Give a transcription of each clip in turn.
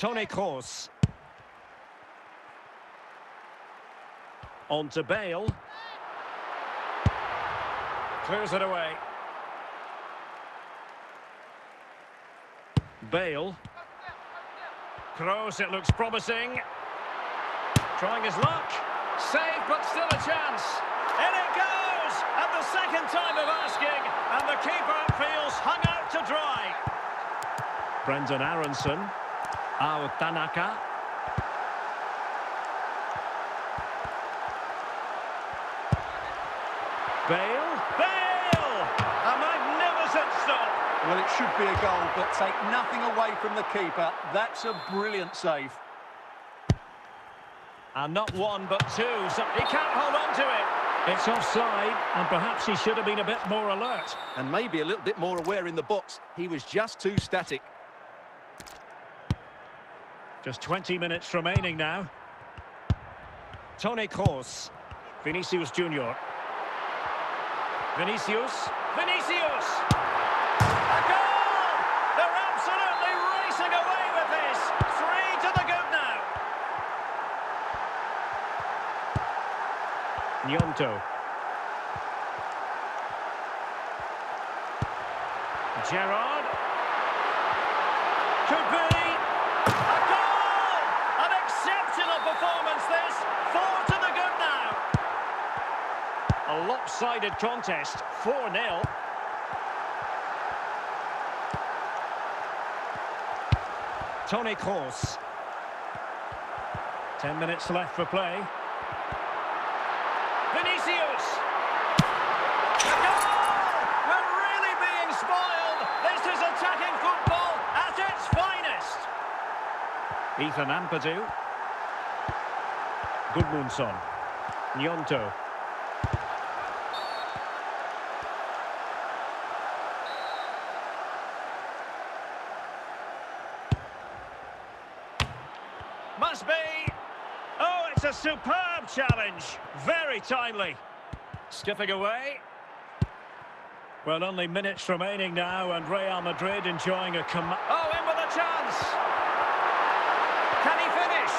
Toni Kroos. On to Bale. Clears it away. Bale. Kroos, it looks promising. Trying his luck. Saved, but still a chance. In it goes! At the second time of asking, and the keeper feels hung out to dry. Brendan Aronson. Ao Tanaka. Bale. Bale! A magnificent stop. Well, it should be a goal, but take nothing away from the keeper. That's a brilliant save. And not one, but two. So he can't hold on to it. It's offside, and perhaps he should have been a bit more alert. And maybe a little bit more aware in the box. He was just too static. Just 20 minutes remaining now. Toni Kroos. Vinicius Junior. Vinicius. Vinicius! A goal! They're absolutely racing away with this. 3 to the good now. Gnonto. Gerrard. Could be. A goal! An exceptional performance this. 4 to the good now. A lopsided contest. 4-0. Toni Kroos. 10 minutes left for play. Vinicius! A goal! We're really being spoiled. This is attacking football at its finest. Ethan Ampadu. Gudmundsson. Gnonto. Must be. Oh, it's a superb challenge. Very timely. Skipping away. Well, only minutes remaining now, and Real Madrid enjoying a Oh, in with a chance. Can he finish?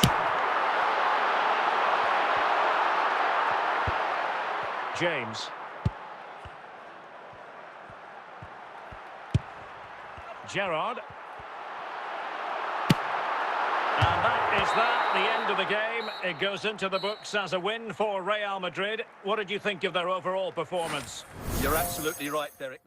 James. Gerrard. And that is the end of the game. It goes into the books as a win for Real Madrid. What did you think of their overall performance? You're absolutely right, Derek.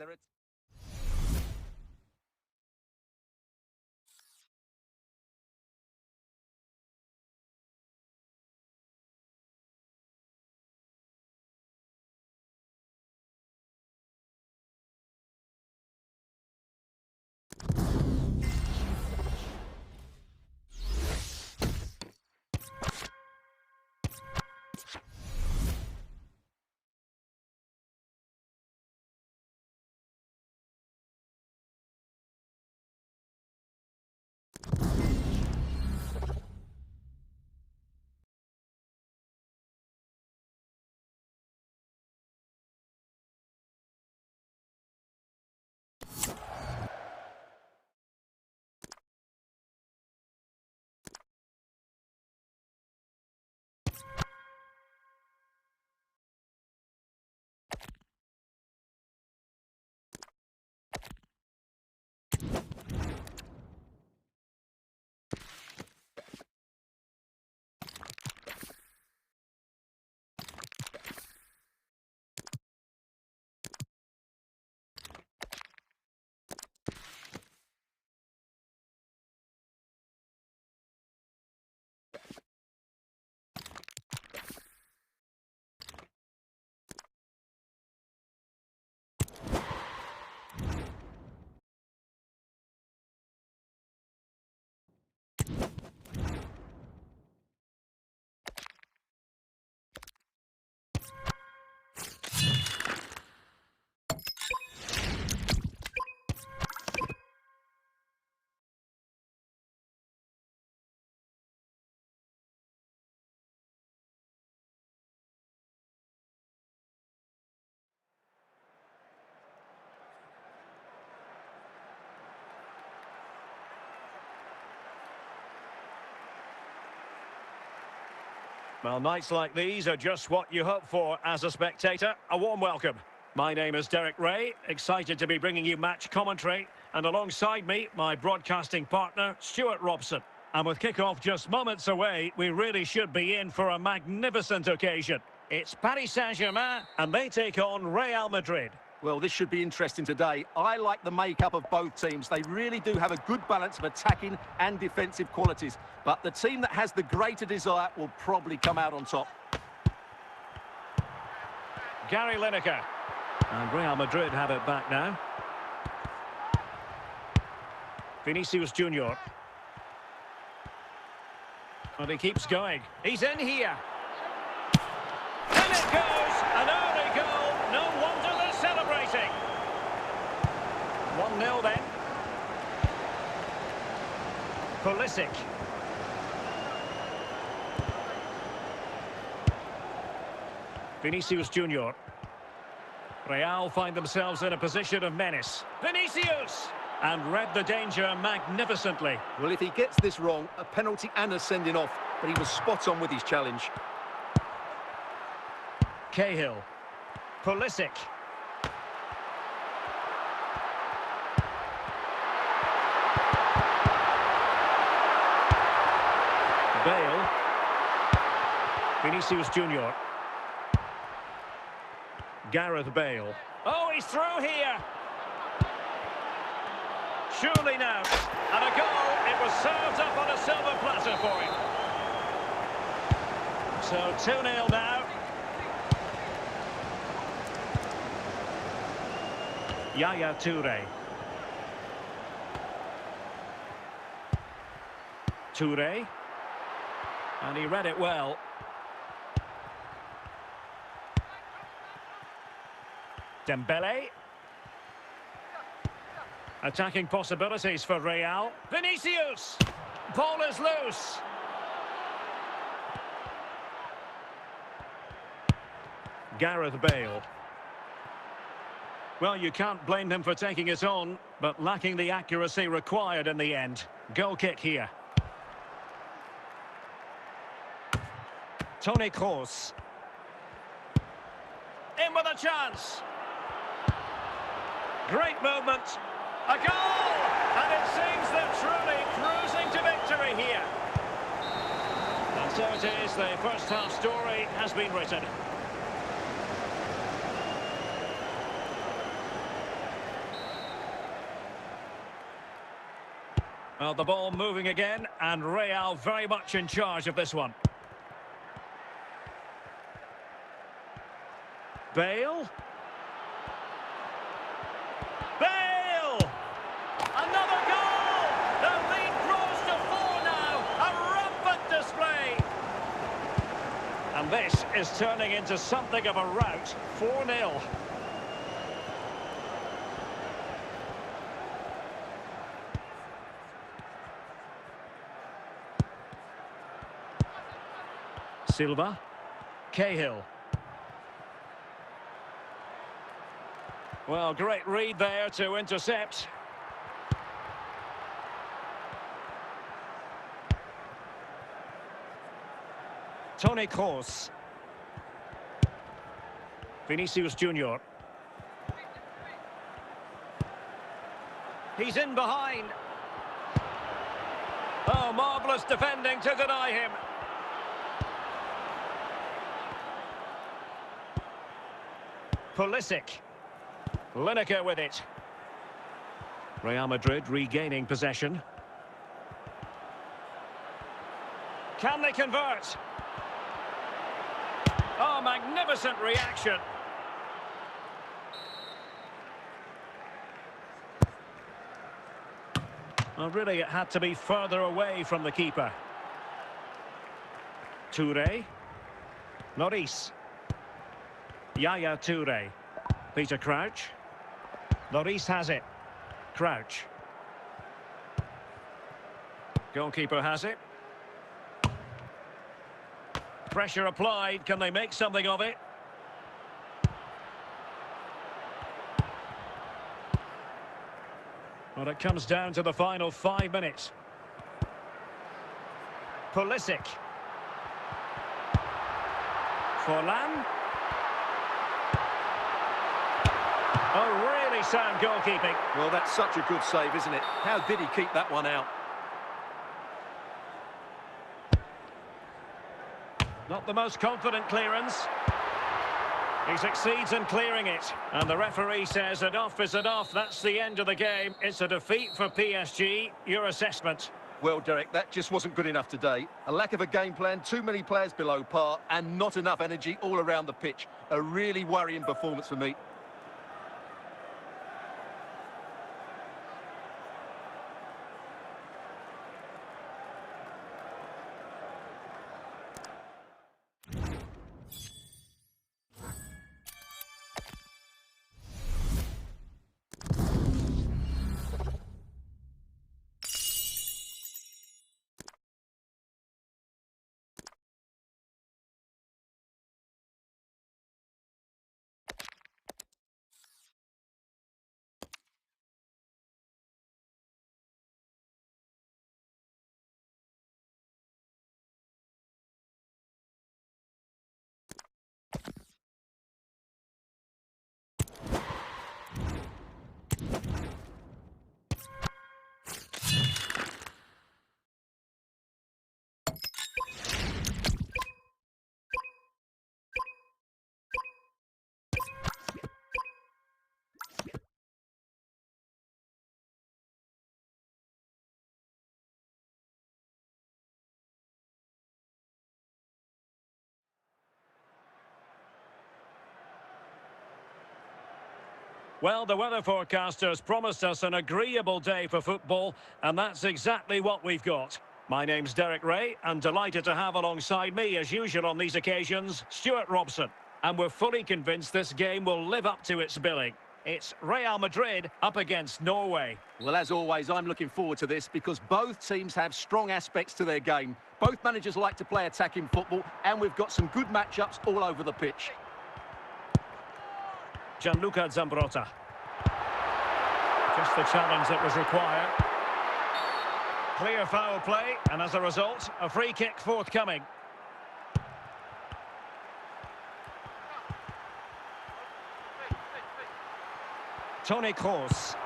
Well, nights like these are just what you hope for as a spectator. A warm welcome. My name is Derek Ray, excited to be bringing you match commentary. And alongside me, my broadcasting partner, Stuart Robson. And with kick-off just moments away, we really should be in for a magnificent occasion. It's Paris Saint-Germain, and they take on Real Madrid. Well, this should be interesting today. I like the makeup of both teams. They really do have a good balance of attacking and defensive qualities. But the team that has the greater desire will probably come out on top. Gary Lineker. And Real Madrid have it back now. Vinicius Junior. And he keeps going. He's in here. And it goes! An early goal. No wonder they're celebrating. 1-0 then. Pulisic. Vinicius Junior. Real find themselves in a position of menace. Vinicius! And read the danger magnificently. Well, if he gets this wrong, a penalty and a sending off, but he was spot on with his challenge. Cahill. Pulisic. Bale. Vinicius Junior. Gareth Bale. Oh, he's through here. Surely now. And a goal. It was served up on a silver platter for him. So 2-0 now. Yaya Toure. Toure. And he read it well. Dembele. Attacking possibilities for Real. Vinicius! Ball is loose. Gareth Bale. Well, you can't blame him for taking it on, but lacking the accuracy required in the end. Goal kick here. Toni Kroos. In with a chance. Great movement. A goal! And it seems they're truly cruising to victory here. And so it is, the first half story has been written. Well, the ball moving again, and Real very much in charge of this one. Bale. Bale! Another goal! The lead grows to 4 now. A rampant display. And this is turning into something of a rout. 4-0. Silva. Cahill. Well, great read there to intercept. Toni Kroos. Vinicius Junior. He's in behind. Oh, marvellous defending to deny him. Pulisic. Lineker with it. Real Madrid regaining possession. Can they convert? Oh, magnificent reaction. Well, really, it had to be further away from the keeper. Toure. Lloris. Yaya Toure. Peter Crouch. Lloris has it. Crouch. Goalkeeper has it. Pressure applied. Can they make something of it? Well, it comes down to the final 5 minutes. Pulisic. Forlan. Oh, really sound goalkeeping. Well, that's such a good save, isn't it? How did he keep that one out? Not the most confident clearance. He succeeds in clearing it. And the referee says enough is enough. That's the end of the game. It's a defeat for PSG. Your assessment? Well, Derek, that just wasn't good enough today. A lack of a game plan, too many players below par, and not enough energy all around the pitch. A really worrying performance for me. Well, the weather forecasters promised us an agreeable day for football, and that's exactly what we've got. My name's Derek Ray, and delighted to have alongside me, as usual on these occasions, Stuart Robson. And we're fully convinced this game will live up to its billing. It's Real Madrid up against Norway. Well, as always, I'm looking forward to this because both teams have strong aspects to their game. Both managers like to play attacking football, and we've got some good matchups all over the pitch. Gianluca Zambrotta. Just the challenge that was required. Clear foul play, and as a result, a free kick forthcoming. Toni Kroos.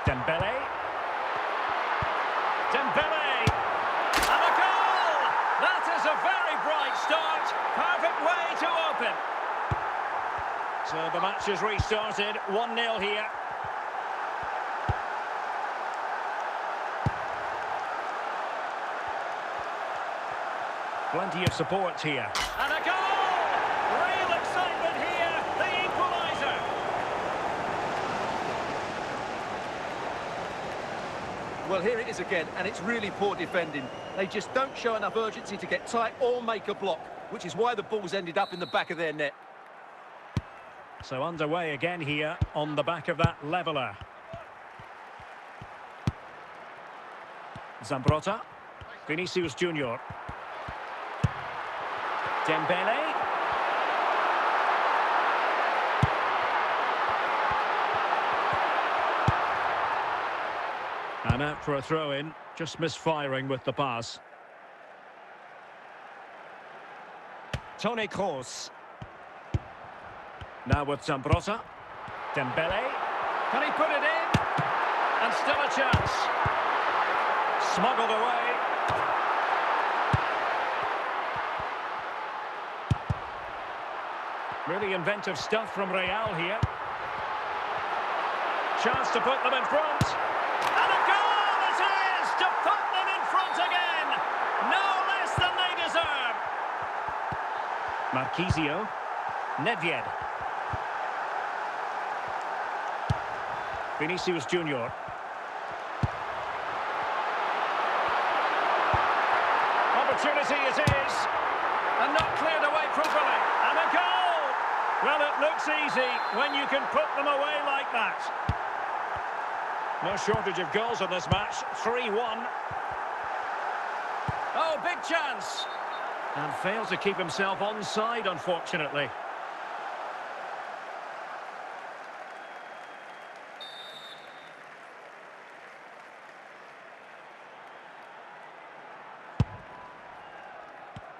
Dembele. Dembele! And a goal! That is a very bright start. Perfect way to open. So the match has restarted, 1-0 here. Plenty of support here. And a goal! Real excitement here, the equaliser. Well, here it is again, and it's really poor defending. They just don't show enough urgency to get tight or make a block, which is why the ball's ended up in the back of their net. So underway again here on the back of that leveller. Zambrotta. Vinicius Junior. Dembele. And out for a throw-in, just misfiring with the pass. Toni Kroos. Now with Zambrotta. Dembele. Can he put it in? And still a chance. Smuggled away. Really inventive stuff from Real here. Chance to put them in front. And a goal it is to put them in front again. No less than they deserve. Marquisio. Nedved. Vinicius Junior. Opportunity it is. And not cleared away properly. And a goal! Well, it looks easy when you can put them away like that. No shortage of goals in this match. 3-1. Oh, big chance. And fails to keep himself onside, unfortunately.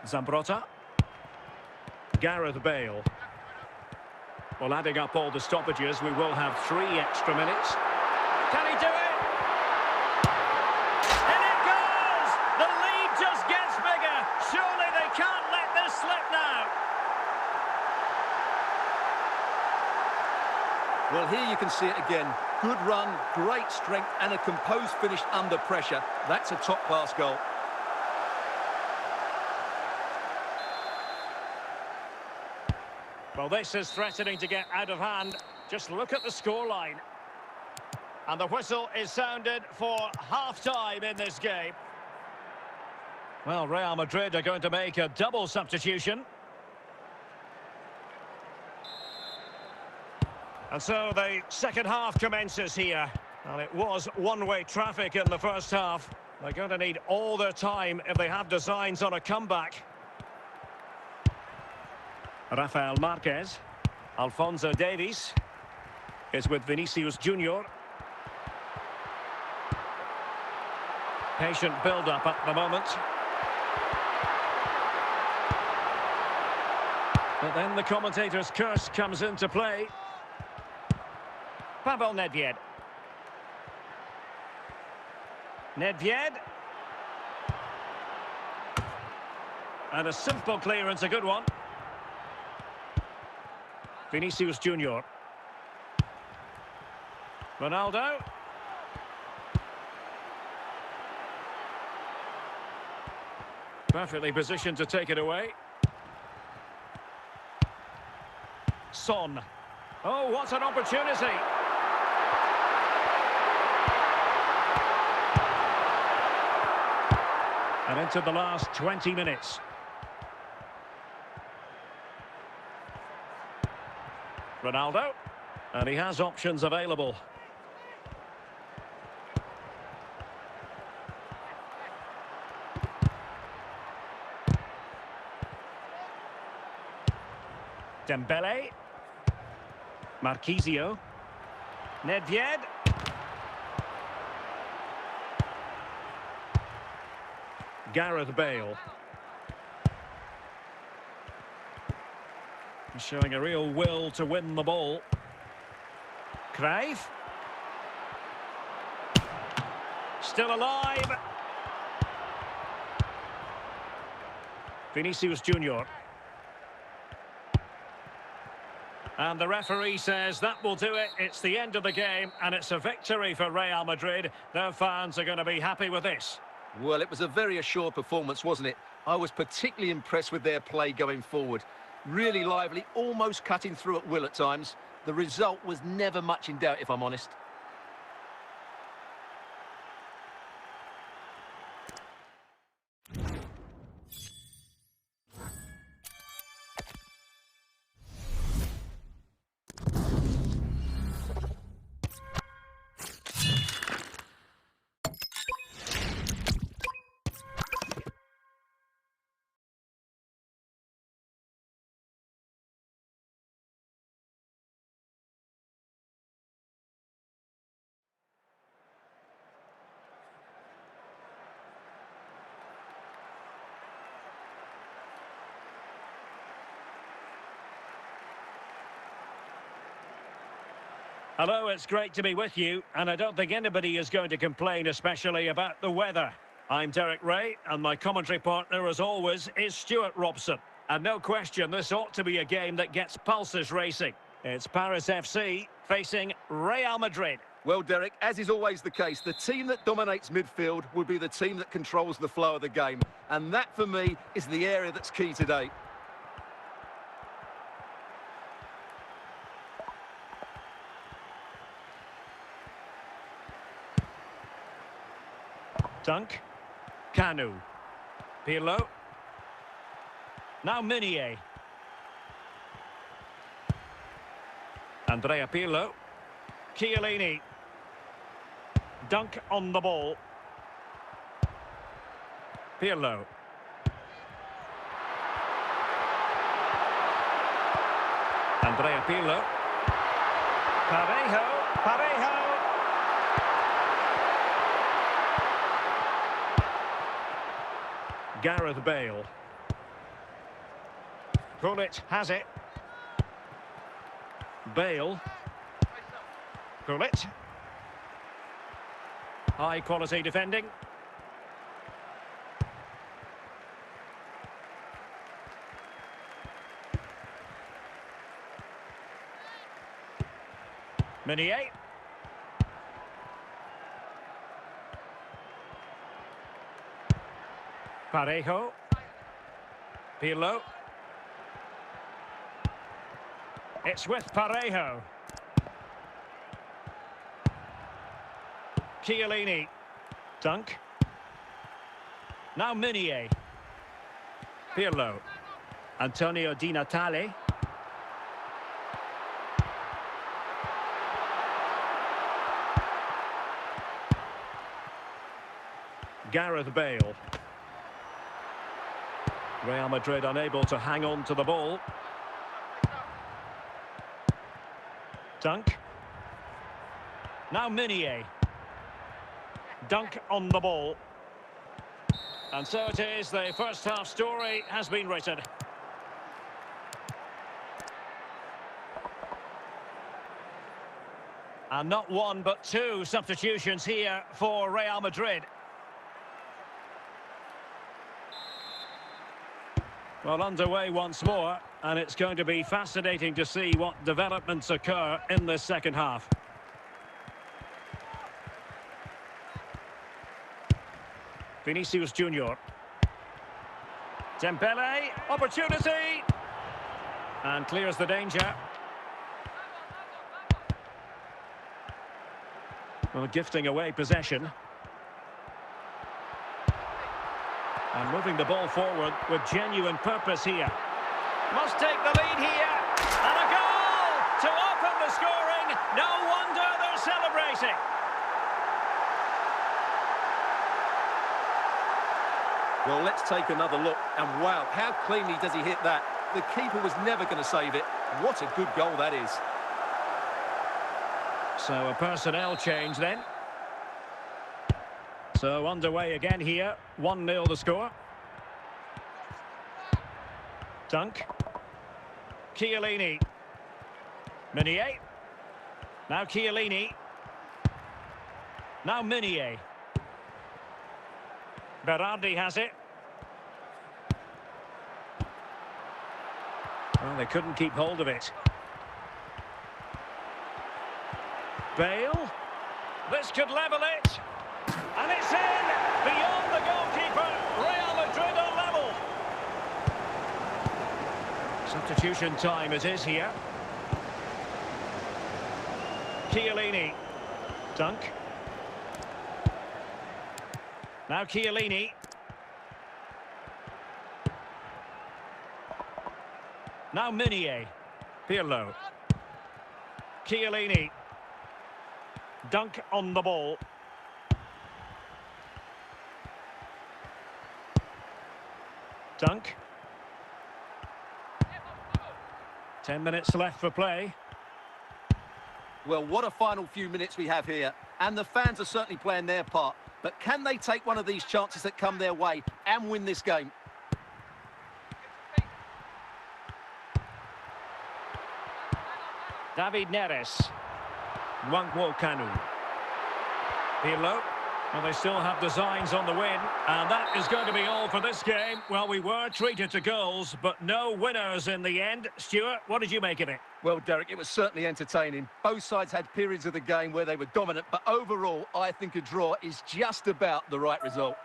Zambrotta. Gareth Bale. Well, adding up all the stoppages, we will have 3 extra minutes. Can he do it? And it goes! The lead just gets bigger. Surely they can't let this slip now. Well, here you can see it again. Good run, great strength, and a composed finish under pressure. That's a top-class goal. Well, this is threatening to get out of hand. Just look at the scoreline. And the whistle is sounded for half-time in this game. Well, Real Madrid are going to make a double substitution. And so the second half commences here. Well, it was one-way traffic in the first half. They're going to need all their time if they have designs on a comeback. Rafael Marquez. Alphonso Davies is with Vinicius Junior. Patient build-up at the moment. But then the commentator's curse comes into play. Pavel Nedved. Nedved. And a simple clearance, a good one. Vinicius Junior. Ronaldo. Perfectly positioned to take it away. Son. Oh, what an opportunity. And into the last 20 minutes. Ronaldo. And he has options available. Dembele. Marquisio. Nedved. Gareth Bale. He's showing a real will to win the ball. Cruyff. Still alive. Vinicius Junior. And the referee says that will do it. It's the end of the game, and it's a victory for Real Madrid. Their fans are going to be happy with this. Well, it was a very assured performance, wasn't it? I was particularly impressed with their play going forward. Really lively, almost cutting through at will at times. The result was never much in doubt, if I'm honest. Hello, it's great to be with you, and I don't think anybody is going to complain, especially about the weather. I'm Derek Ray, and my commentary partner, as always, is Stuart Robson. And no question, this ought to be a game that gets pulses racing. It's Paris FC facing Real Madrid. Well, Derek, as is always the case, the team that dominates midfield will be the team that controls the flow of the game. And that, for me, is the area that's key today. Dunk. Kanu. Pirlo. Now Meunier. Andrea Pirlo. Chiellini. Dunk on the ball. Pirlo. Andrea Pirlo. Parejo. Gareth Bale. Gullit has it. Bale. Gullit. High quality defending. Meunier. Parejo. Pirlo. It's with Parejo. Chiellini. Dunk. Now Meunier. Pirlo. Antonio Di Natale. Gareth Bale. Real Madrid unable to hang on to the ball. Dunk. Now Meunier. Dunk on the ball. And so it is, the first half story has been written. And not one but two substitutions here for Real Madrid. Well, underway once more, and it's going to be fascinating to see what developments occur in this second half. Vinicius Junior. Dembele, opportunity! And clears the danger. Well, gifting away possession. And moving the ball forward with genuine purpose here. Must take the lead here. And a goal to open the scoring. No wonder they're celebrating. Well, let's take another look. And wow, how cleanly does he hit that? The keeper was never going to save it. What a good goal that is. So a personnel change then. So underway again here. 1-0 the score. Dunk. Chiellini. Meunier. Now Chiellini. Now Meunier. Berardi has it. Well, they couldn't keep hold of it. Bale. This could level it. And it's in! Beyond the goalkeeper. Real Madrid are level. Substitution time it is here. Chiellini. Dunk. Now Chiellini. Now Meunier. Pirlo. Chiellini. Dunk on the ball. Dunk. 10 minutes left for play. Well, what a final few minutes we have here. And the fans are certainly playing their part. But can they take one of these chances that come their way and win this game? David Neres. Nwankwo Kanu. Pirlo. Well, they still have designs on the win, and that is going to be all for this game. Well, we were treated to goals, but no winners in the end. Stuart, what did you make of it? Well, Derek, it was certainly entertaining. Both sides had periods of the game where they were dominant, but overall, I think a draw is just about the right result.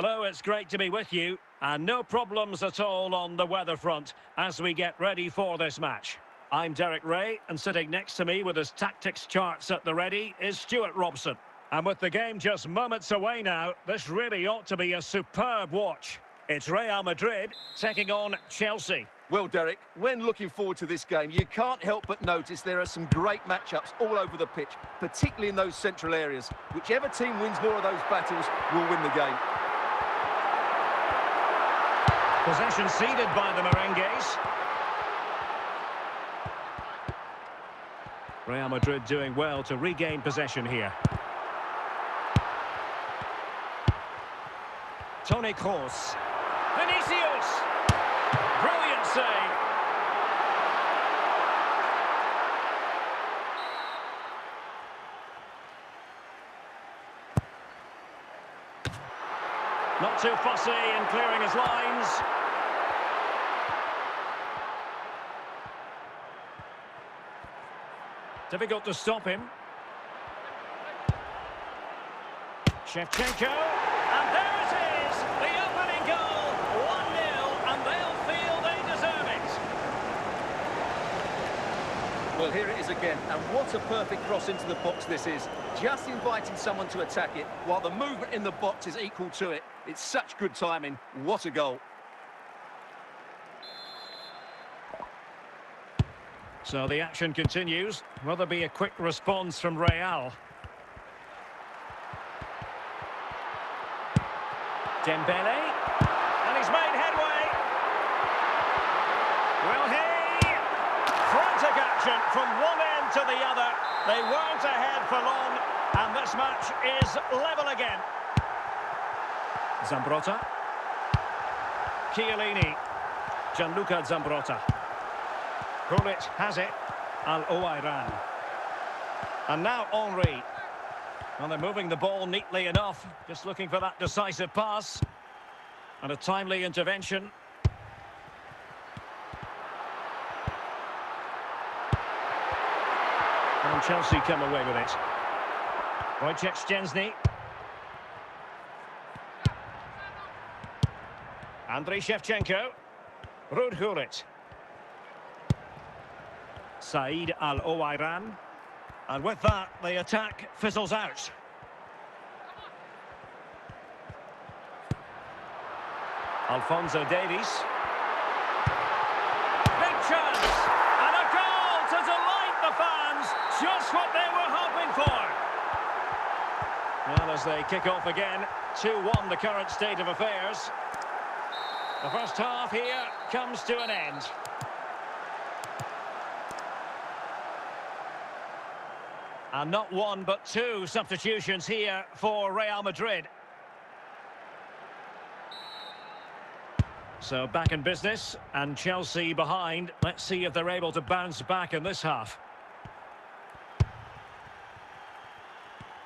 Hello, it's great to be with you. And no problems at all on the weather front as we get ready for this match. I'm Derek Ray, and sitting next to me with his tactics charts at the ready is Stuart Robson. And with the game just moments away now, this really ought to be a superb watch. It's Real Madrid taking on Chelsea. Well, Derek, when looking forward to this game, you can't help but notice there are some great matchups all over the pitch, particularly in those central areas. Whichever team wins more of those battles will win the game. Possession ceded by the Merengues. Real Madrid doing well to regain possession here. Toni Kroos. Vinicius. Brilliant save. Not too fussy in clearing his lines. Difficult to stop him. Shevchenko, and there it is, the opening goal, 1-0, and they'll feel they deserve it. Well, here it is again, and what a perfect cross into the box this is. Just inviting someone to attack it, while the movement in the box is equal to it. It's such good timing. What a goal. So the action continues. Will there be a quick response from Real? Dembele, and he's made headway. Will he? Frantic action from one end to the other. They weren't ahead for long, and this match is level again. Zambrotta. Chiellini. Gianluca Zambrotta. Gullit has it. Al-Owairan. And now Henry. Well, they're moving the ball neatly enough. Just looking for that decisive pass. And a timely intervention. And Chelsea come away with it. Wojciech Szczęsny. Andriy Shevchenko. Ruud Gullit. Said Al-Owairan. And with that, the attack fizzles out. Alphonso Davies. Big chance! And a goal to delight the fans! Just what they were hoping for! Well, as they kick off again, 2-1 the current state of affairs. The first half here comes to an end. And not one, but two substitutions here for Real Madrid. So back in business, and Chelsea behind. Let's see if they're able to bounce back in this half.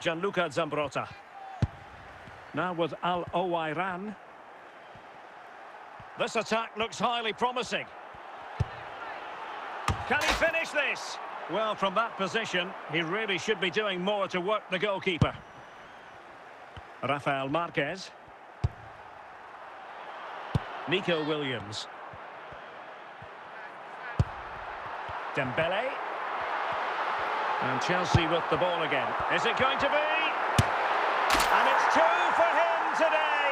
Gianluca Zambrotta. Now with Al-Owairan. This attack looks highly promising. Can he finish this? Well, from that position, he really should be doing more to work the goalkeeper. Rafael Marquez. Nico Williams. Dembele. And Chelsea with the ball again. Is it going to be? And it's two for him today.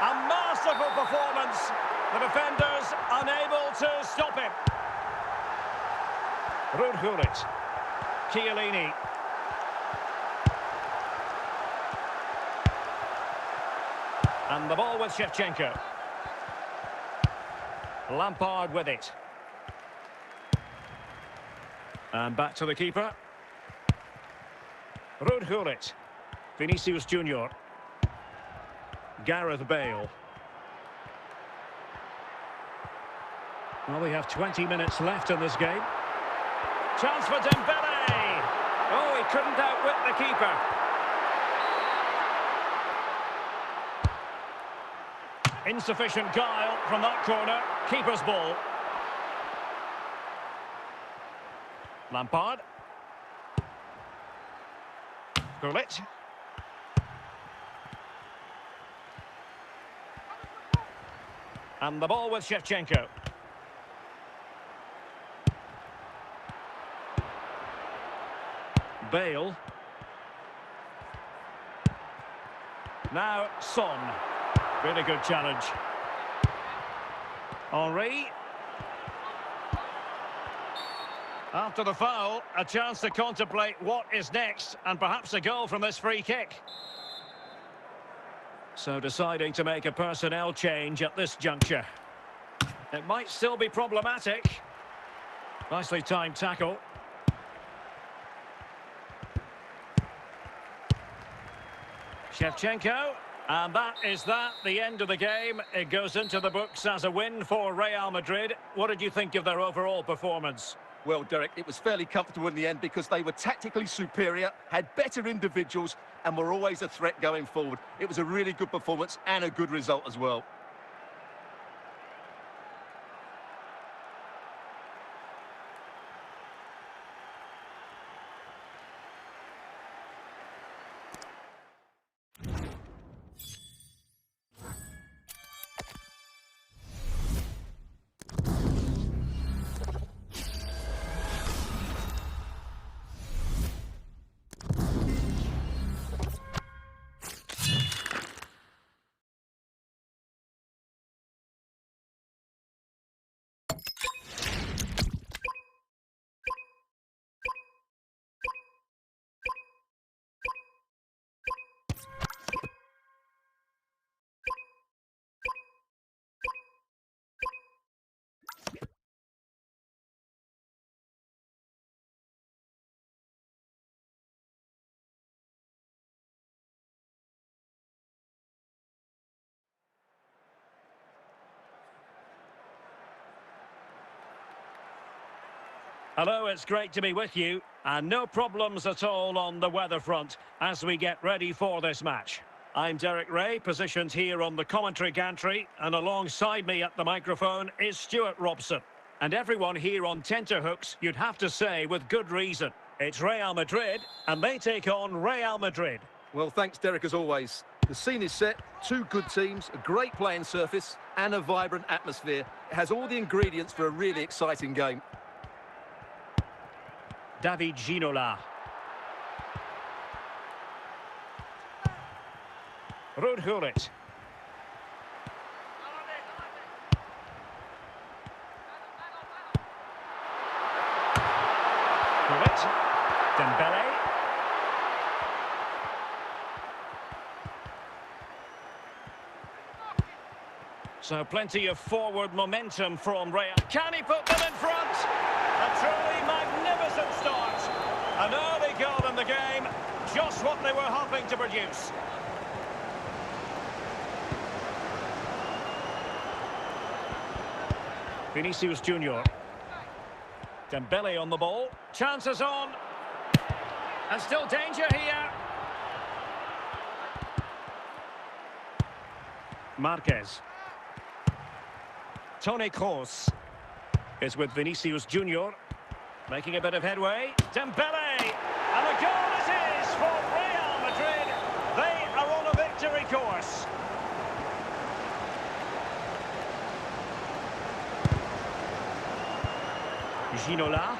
A masterful performance. The defenders unable to stop him. Ruud Gullit. Chiellini. And the ball with Shevchenko. Lampard with it. And back to the keeper. Ruud Gullit. Vinicius Junior. Gareth Bale. Well, we have 20 minutes left in this game. Chance for Dembele. Oh, he couldn't outwit the keeper. Insufficient guile from that corner. Keeper's ball. Lampard. Gullit. And the ball with Shevchenko. Bale. Now Son. Really good challenge. Henry. After the foul, a chance to contemplate what is next, and perhaps a goal from this free kick. So deciding to make a personnel change at this juncture. It might still be problematic. Nicely timed tackle. Shevchenko. And that is the end of the game. It goes into the books as a win for Real Madrid. What did you think of their overall performance? Well, Derek, it was fairly comfortable in the end because they were tactically superior, had better individuals, and were always a threat going forward. It was a really good performance and a good result as well. Hello, it's great to be with you, and no problems at all on the weather front as we get ready for this match. I'm Derek Ray, positioned here on the commentary gantry, and alongside me at the microphone is Stuart Robson. And everyone here on tenterhooks, you'd have to say with good reason. It's Real Madrid, and they take on Real Madrid. Well, thanks, Derek, as always. The scene is set, two good teams, a great playing surface, and a vibrant atmosphere. It has all the ingredients for a really exciting game. David Ginola. Ruud Gullit. Gullit. Dembele. So plenty of forward momentum from Real. Can he put them in front? A truly magnificent start. An early goal in the game. Just what they were hoping to produce. Vinicius Junior. Dembele on the ball. Chances on. And still danger here. Marquez. Toni Kroos is with Vinicius Junior. Making a bit of headway. Dembele! And a goal it is for Real Madrid. They are on a victory course. Ginola.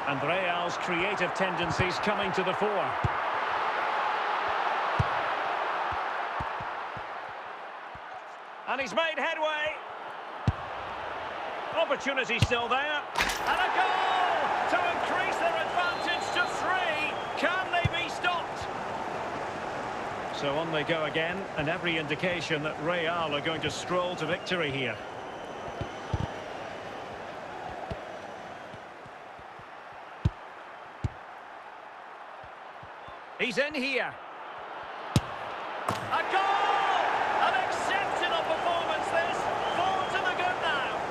And Real's creative tendencies coming to the fore. And he's made headway. Opportunity still there. And a goal to increase their advantage to 3. Can they be stopped? So on they go again, and every indication that Real are going to stroll to victory here. He's in here. A goal! An exceptional performance this. Forward to the good now.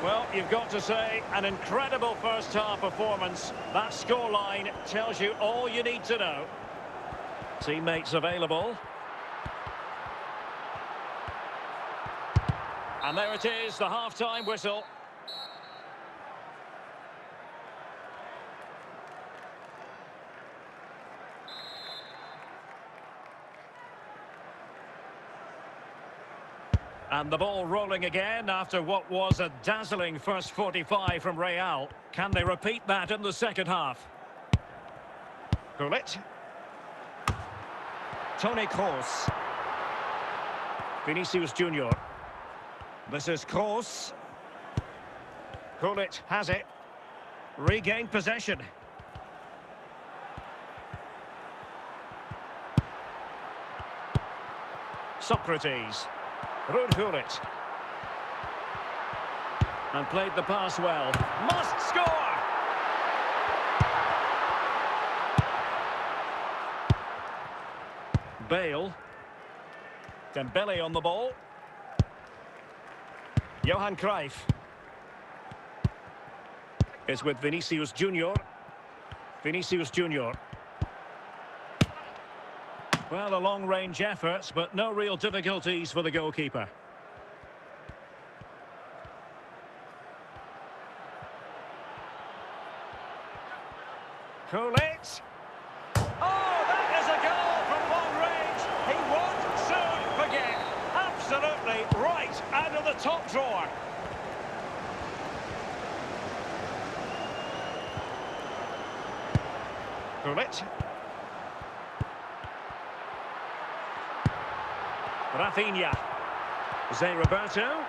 Well, you've got to say, an incredible first-half performance. That scoreline tells you all you need to know. Teammates available. And there it is, the half-time whistle. And the ball rolling again after what was a dazzling first 45 from Real. Can they repeat that in the second half? Gullit. Toni Kroos. Vinicius Junior. This is Kroos. Gullit has it. Regained possession. Socrates. Ruud Gullit. And played the pass well. Must score! Bale. Dembele on the ball. Johan Cruyff. Is with Vinicius Junior. Vinicius Junior. Well, a long-range effort, but no real difficulties for the goalkeeper. Gullit. Oh, that is a goal from long range. He won't soon forget. Absolutely right out of the top drawer. Gullit. Rafinha. Zé Roberto.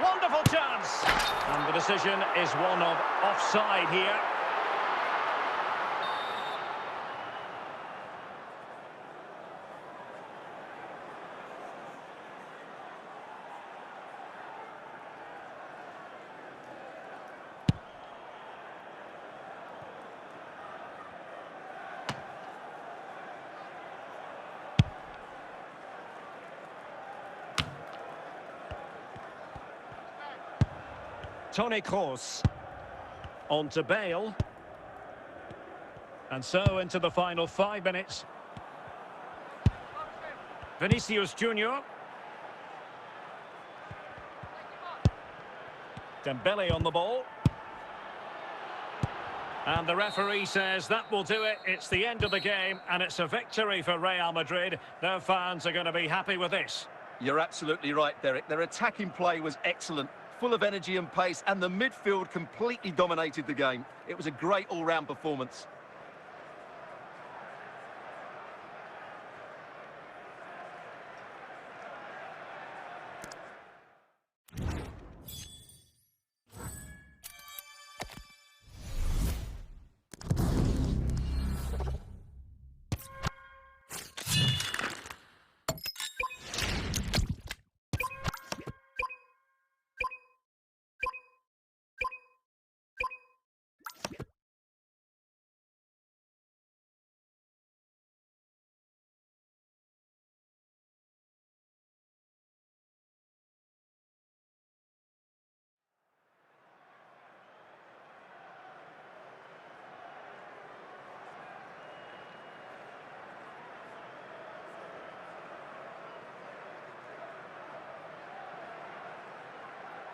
Wonderful chance. And the decision is one of offside here. Toni Kroos. On to Bale. And so into the final 5 minutes. Vinicius Junior. Dembele on the ball. And the referee says that will do it. It's the end of the game, and it's a victory for Real Madrid. Their fans are going to be happy with this. You're absolutely right, Derek. Their attacking play was excellent, full of energy and pace, and the midfield completely dominated the game. It was a great all-round performance.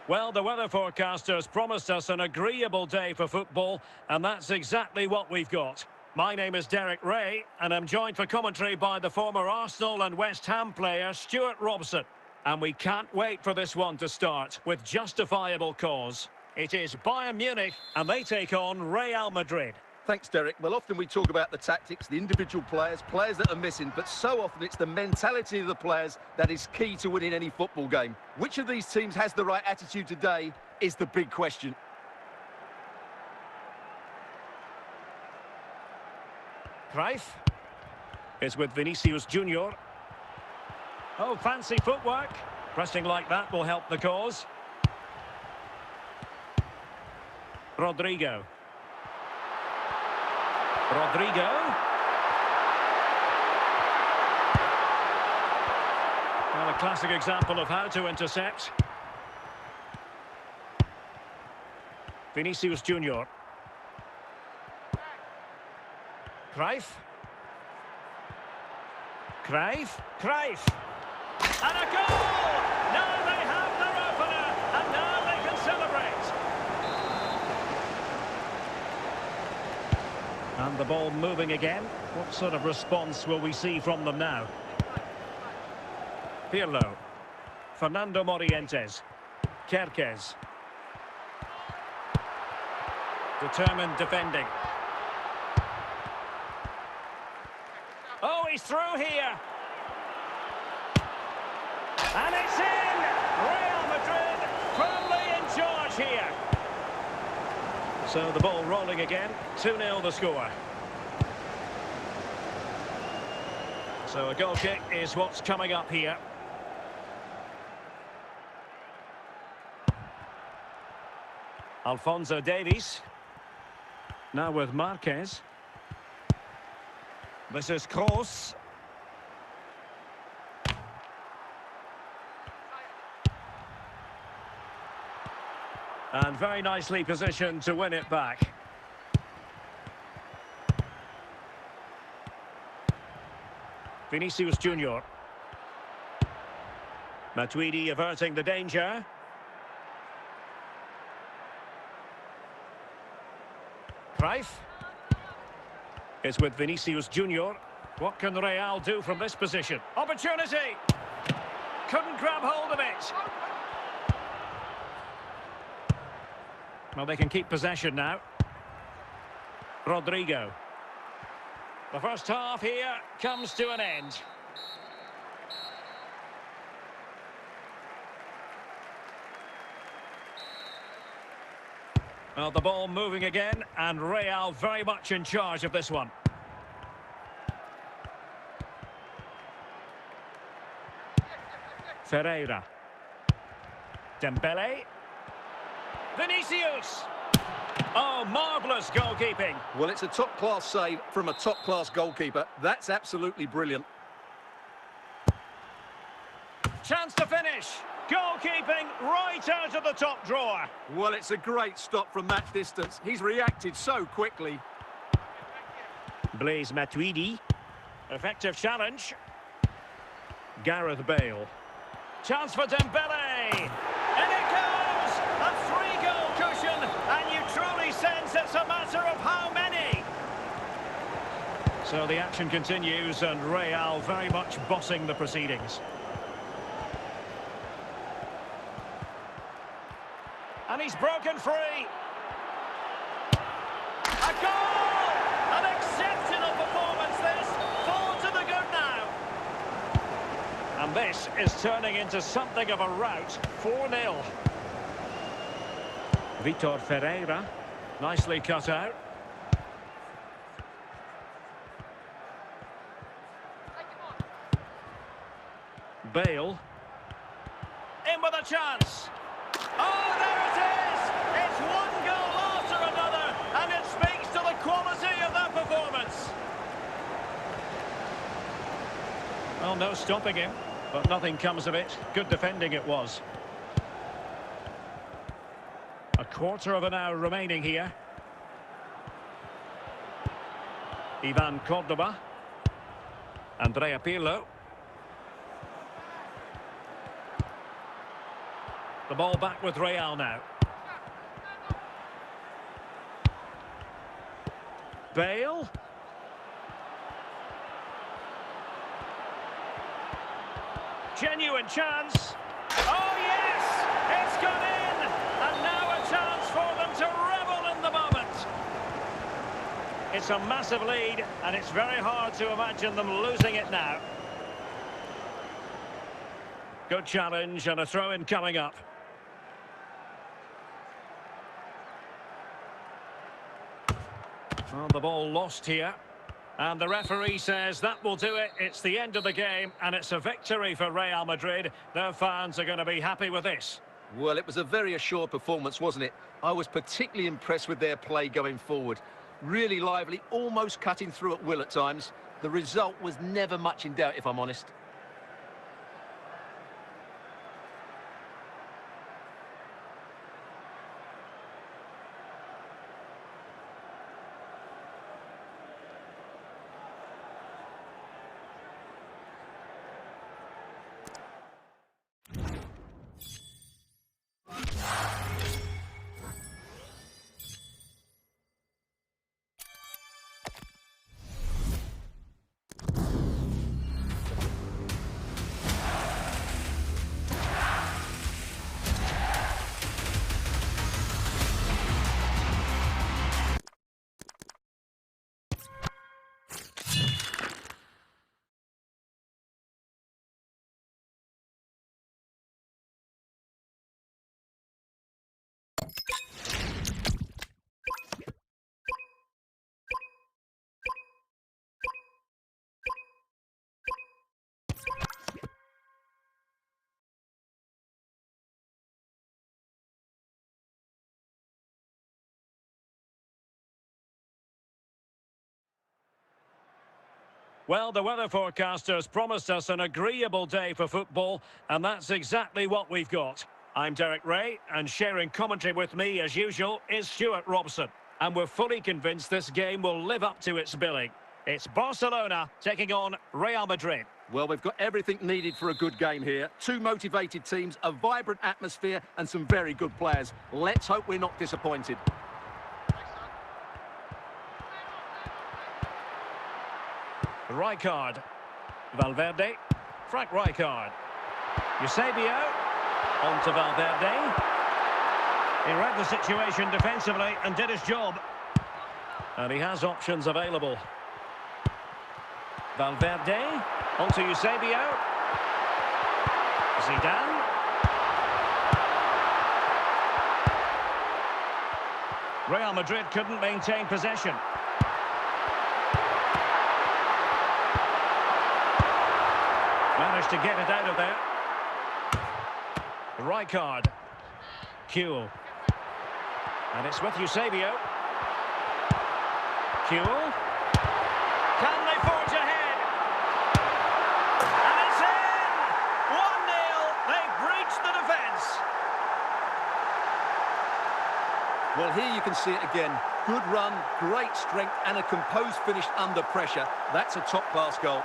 Well, the weather forecasters promised us an agreeable day for football, and that's exactly what we've got. My name is Derek Ray, and I'm joined for commentary by the former Arsenal and West Ham player Stuart Robson. And we can't wait for this one to start, with justifiable cause. It is Bayern Munich, and they take on Real Madrid. Thanks, Derek. Well, often we talk about the tactics, the individual players that are missing, but so often it's the mentality of the players that is key to winning any football game. Which of these teams has the right attitude today is the big question. Cruyff is with Vinicius Junior. Oh, fancy footwork. Pressing like that will help the cause. Rodrigo. Well, a classic example of how to intercept. Vinicius Junior. Cruyff. And a goal! Now they have their opener, and now they can celebrate. And the ball moving again. What sort of response will we see from them now? Pirlo. Fernando Morientes. Kerkez. Determined defending. Oh, he's through here. And it's in! Real Madrid firmly in charge here. So the ball rolling again. 2-0 the score. So a goal kick is what's coming up here. Alphonso Davies. Now with Marquez. This is Kroos. And very nicely positioned to win it back. Vinicius Junior. Matuidi averting the danger. Cruyff is with Vinicius Junior. What can Real do from this position? Opportunity! Couldn't grab hold of it. Well, they can keep possession now. Rodrigo. The first half here comes to an end. Well, the ball moving again, and Real very much in charge of this one. Ferreira. Dembele. Vinicius! Oh, marvellous goalkeeping. Well, it's a top-class save from a top-class goalkeeper. That's absolutely brilliant. Chance to finish. Goalkeeping right out of the top drawer. Well, it's a great stop from that distance. He's reacted so quickly. Blaise Matuidi. Effective challenge. Gareth Bale. Chance for Dembele. And it goes! A 3-goal cushion, and you truly sense it's a matter of how many. So the action continues, and Real very much bossing the proceedings. And he's broken free. A goal! An exceptional performance this. Fall to the good now. And this is turning into something of a rout. 4-0. Vitor Ferreira. Nicely cut out. Bale. In with a chance. Oh, there it is! It's one goal after another, and it speaks to the quality of that performance. Well, no stopping him, but nothing comes of it. Good defending it was. A quarter of an hour remaining here. Ivan Cordoba. Andrea Pirlo. The ball back with Real now. Bale. Genuine chance. Oh, yes! It's gone in! And now a chance for them to revel in the moment. It's a massive lead, and it's very hard to imagine them losing it now. Good challenge, and a throw-in coming up. Well, the ball lost here. And the referee says that will do it. It's the end of the game, and it's a victory for Real Madrid. Their fans are going to be happy with this. Well, it was a very assured performance, wasn't it? I was particularly impressed with their play going forward. Really lively, almost cutting through at will at times. The result was never much in doubt, if I'm honest. Well, the weather forecasters promised us an agreeable day for football, and that's exactly what we've got. I'm Derek Ray, and sharing commentary with me, as usual, is Stuart Robson. And we're fully convinced this game will live up to its billing. It's Barcelona taking on Real Madrid. Well, we've got everything needed for a good game here. Two motivated teams, a vibrant atmosphere, and some very good players. Let's hope we're not disappointed. Rijkaard, Valverde, Frank Rijkaard, Eusebio, on to Valverde. He read the situation defensively and did his job. And he has options available. Valverde, on to Eusebio. Zidane. Real Madrid couldn't maintain possession. Managed to get it out of there. Rijkaard. Kuhl. And it's with Eusebio. Kuhl. Can they forge ahead? And it's in! 1-0. They've breached the defence. Well, here you can see it again. Good run, great strength, and a composed finish under pressure. That's a top-class goal.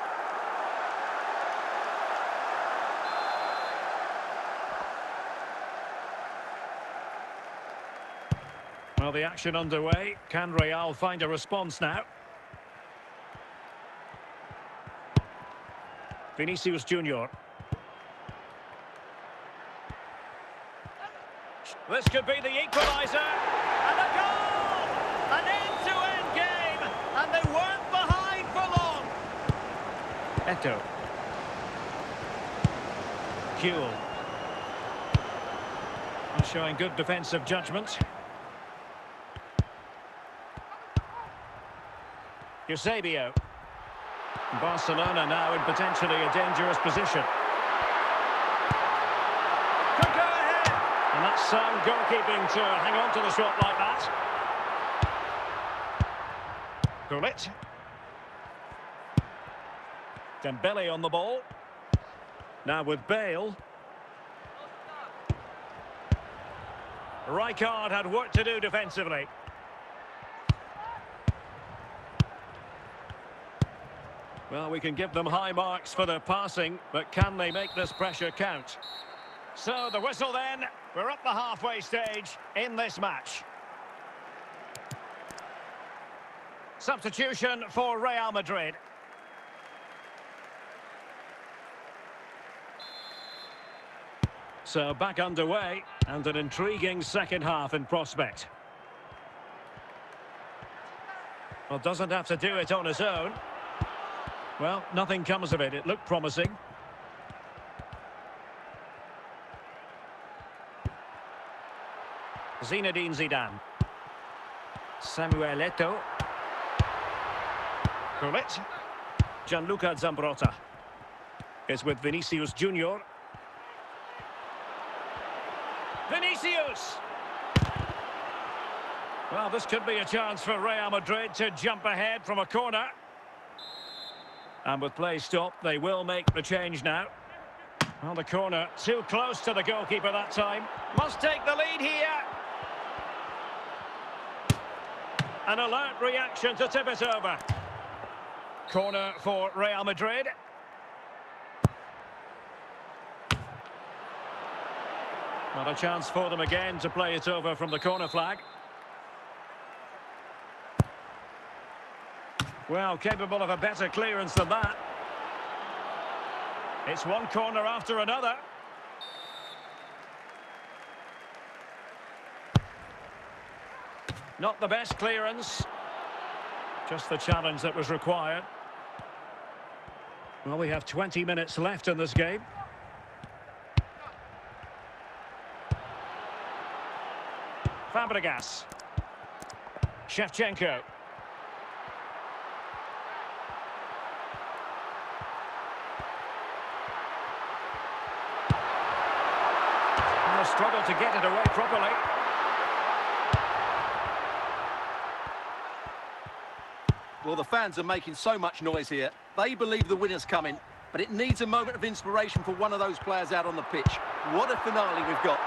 Well, the action underway. Can Real find a response now? Vinicius Junior. This could be the equaliser. And a goal! An end-to-end game. And they weren't behind for long. Eto'o. Kuhl. Showing good defensive judgment. Eusebio. Barcelona now in potentially a dangerous position. Could go ahead. And that's sound goalkeeping to hang on to the shot like that. Gullit. Dembele on the ball. Now with Bale. Rijkaard had work to do defensively. Well, we can give them high marks for their passing, but can they make this pressure count? So, the whistle then. We're up the halfway stage in this match. Substitution for Real Madrid. So, back underway, and an intriguing second half in prospect. Well, doesn't have to do it on his own. Well, nothing comes of it. It looked promising. Zinedine Zidane. Samuel Eto'o. Gullit. Gianluca Zambrotta. Is with Vinicius Junior. Vinicius! Well, this could be a chance for Real Madrid to jump ahead from a corner. And with play stopped, they will make the change now. Well, the corner too close to the goalkeeper that time. Must take the lead here. An alert reaction to tip it over. Corner for Real Madrid. Well, a chance for them again to play it over from the corner flag. Well, capable of a better clearance than that. It's one corner after another. Not the best clearance. Just the challenge that was required. Well, we have 20 minutes left in this game. Fabregas. Shevchenko. Struggle to get it away properly. Well, the fans are making so much noise here. They believe the winner's coming, but it needs a moment of inspiration for one of those players out on the pitch. What a finale we've got.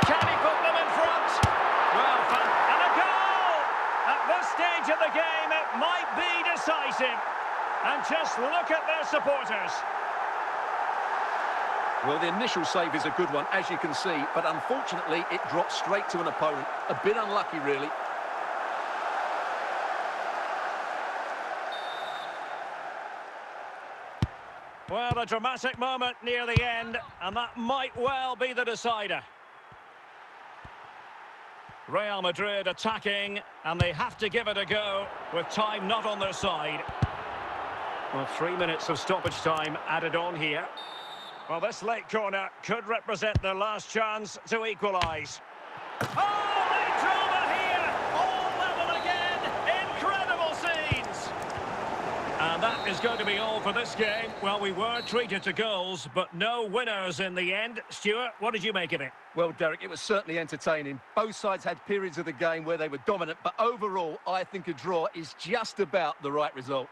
Can he put them in front? Well, fun. And a goal! At this stage of the game, it might be decisive. And just look at their supporters. Well, the initial save is a good one, as you can see, but unfortunately, it dropped straight to an opponent. A bit unlucky, really. Well, a dramatic moment near the end, and that might well be the decider. Real Madrid attacking, and they have to give it a go, with time not on their side. Well, 3 minutes of stoppage time added on here. Well, this late corner could represent their last chance to equalise. Oh, late drama here! All level again! Incredible scenes! And that is going to be all for this game. Well, we were treated to goals, but no winners in the end. Stuart, what did you make of it? Well, Derek, it was certainly entertaining. Both sides had periods of the game where they were dominant, but overall, I think a draw is just about the right result.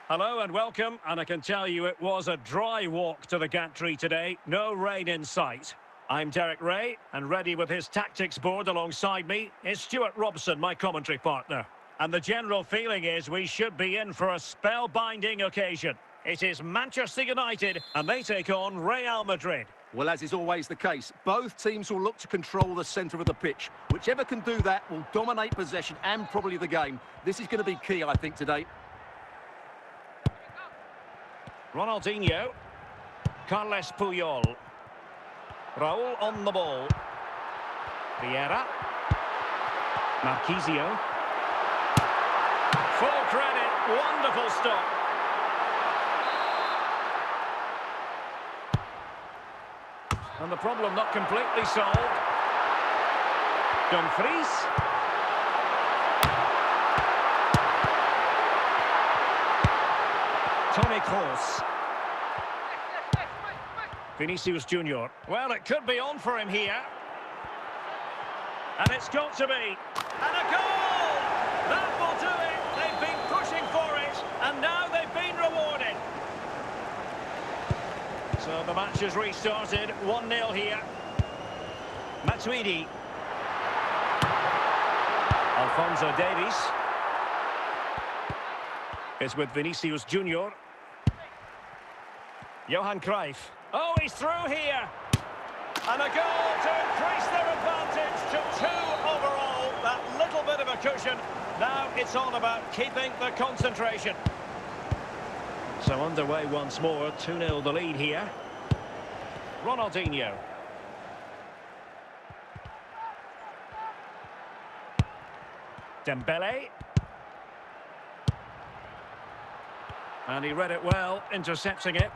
Hello and welcome, and I can tell you it was a dry walk to the gantry today. No rain in sight. I'm Derek Ray, and ready with his tactics board alongside me is Stuart Robson, my commentary partner. And the general feeling is we should be in for a spellbinding occasion. It is Manchester United, and they take on Real Madrid. Well, as is always the case, both teams will look to control the centre of the pitch. Whichever can do that will dominate possession and probably the game. This is going to be key, I think, today. Ronaldinho, Carles Puyol, Raul on the ball, Vieira, Marquisio, full credit, wonderful stop. And the problem not completely solved. Dumfries. Toni Kroos. Vinicius Junior. Well, it could be on for him here. And it's got to be. And a goal! That will do it. They've been pushing for it, and now they've been rewarded. So the match has restarted. 1-0 here. Matuidi. Alphonso Davies. It's with Vinicius Junior. Johan Cruyff. Oh, he's through here. And a goal to increase their advantage to 2 overall. That little bit of a cushion. Now it's all about keeping the concentration. So underway once more. 2-0 the lead here. Ronaldinho. Dembele. And he read it well, intercepting it.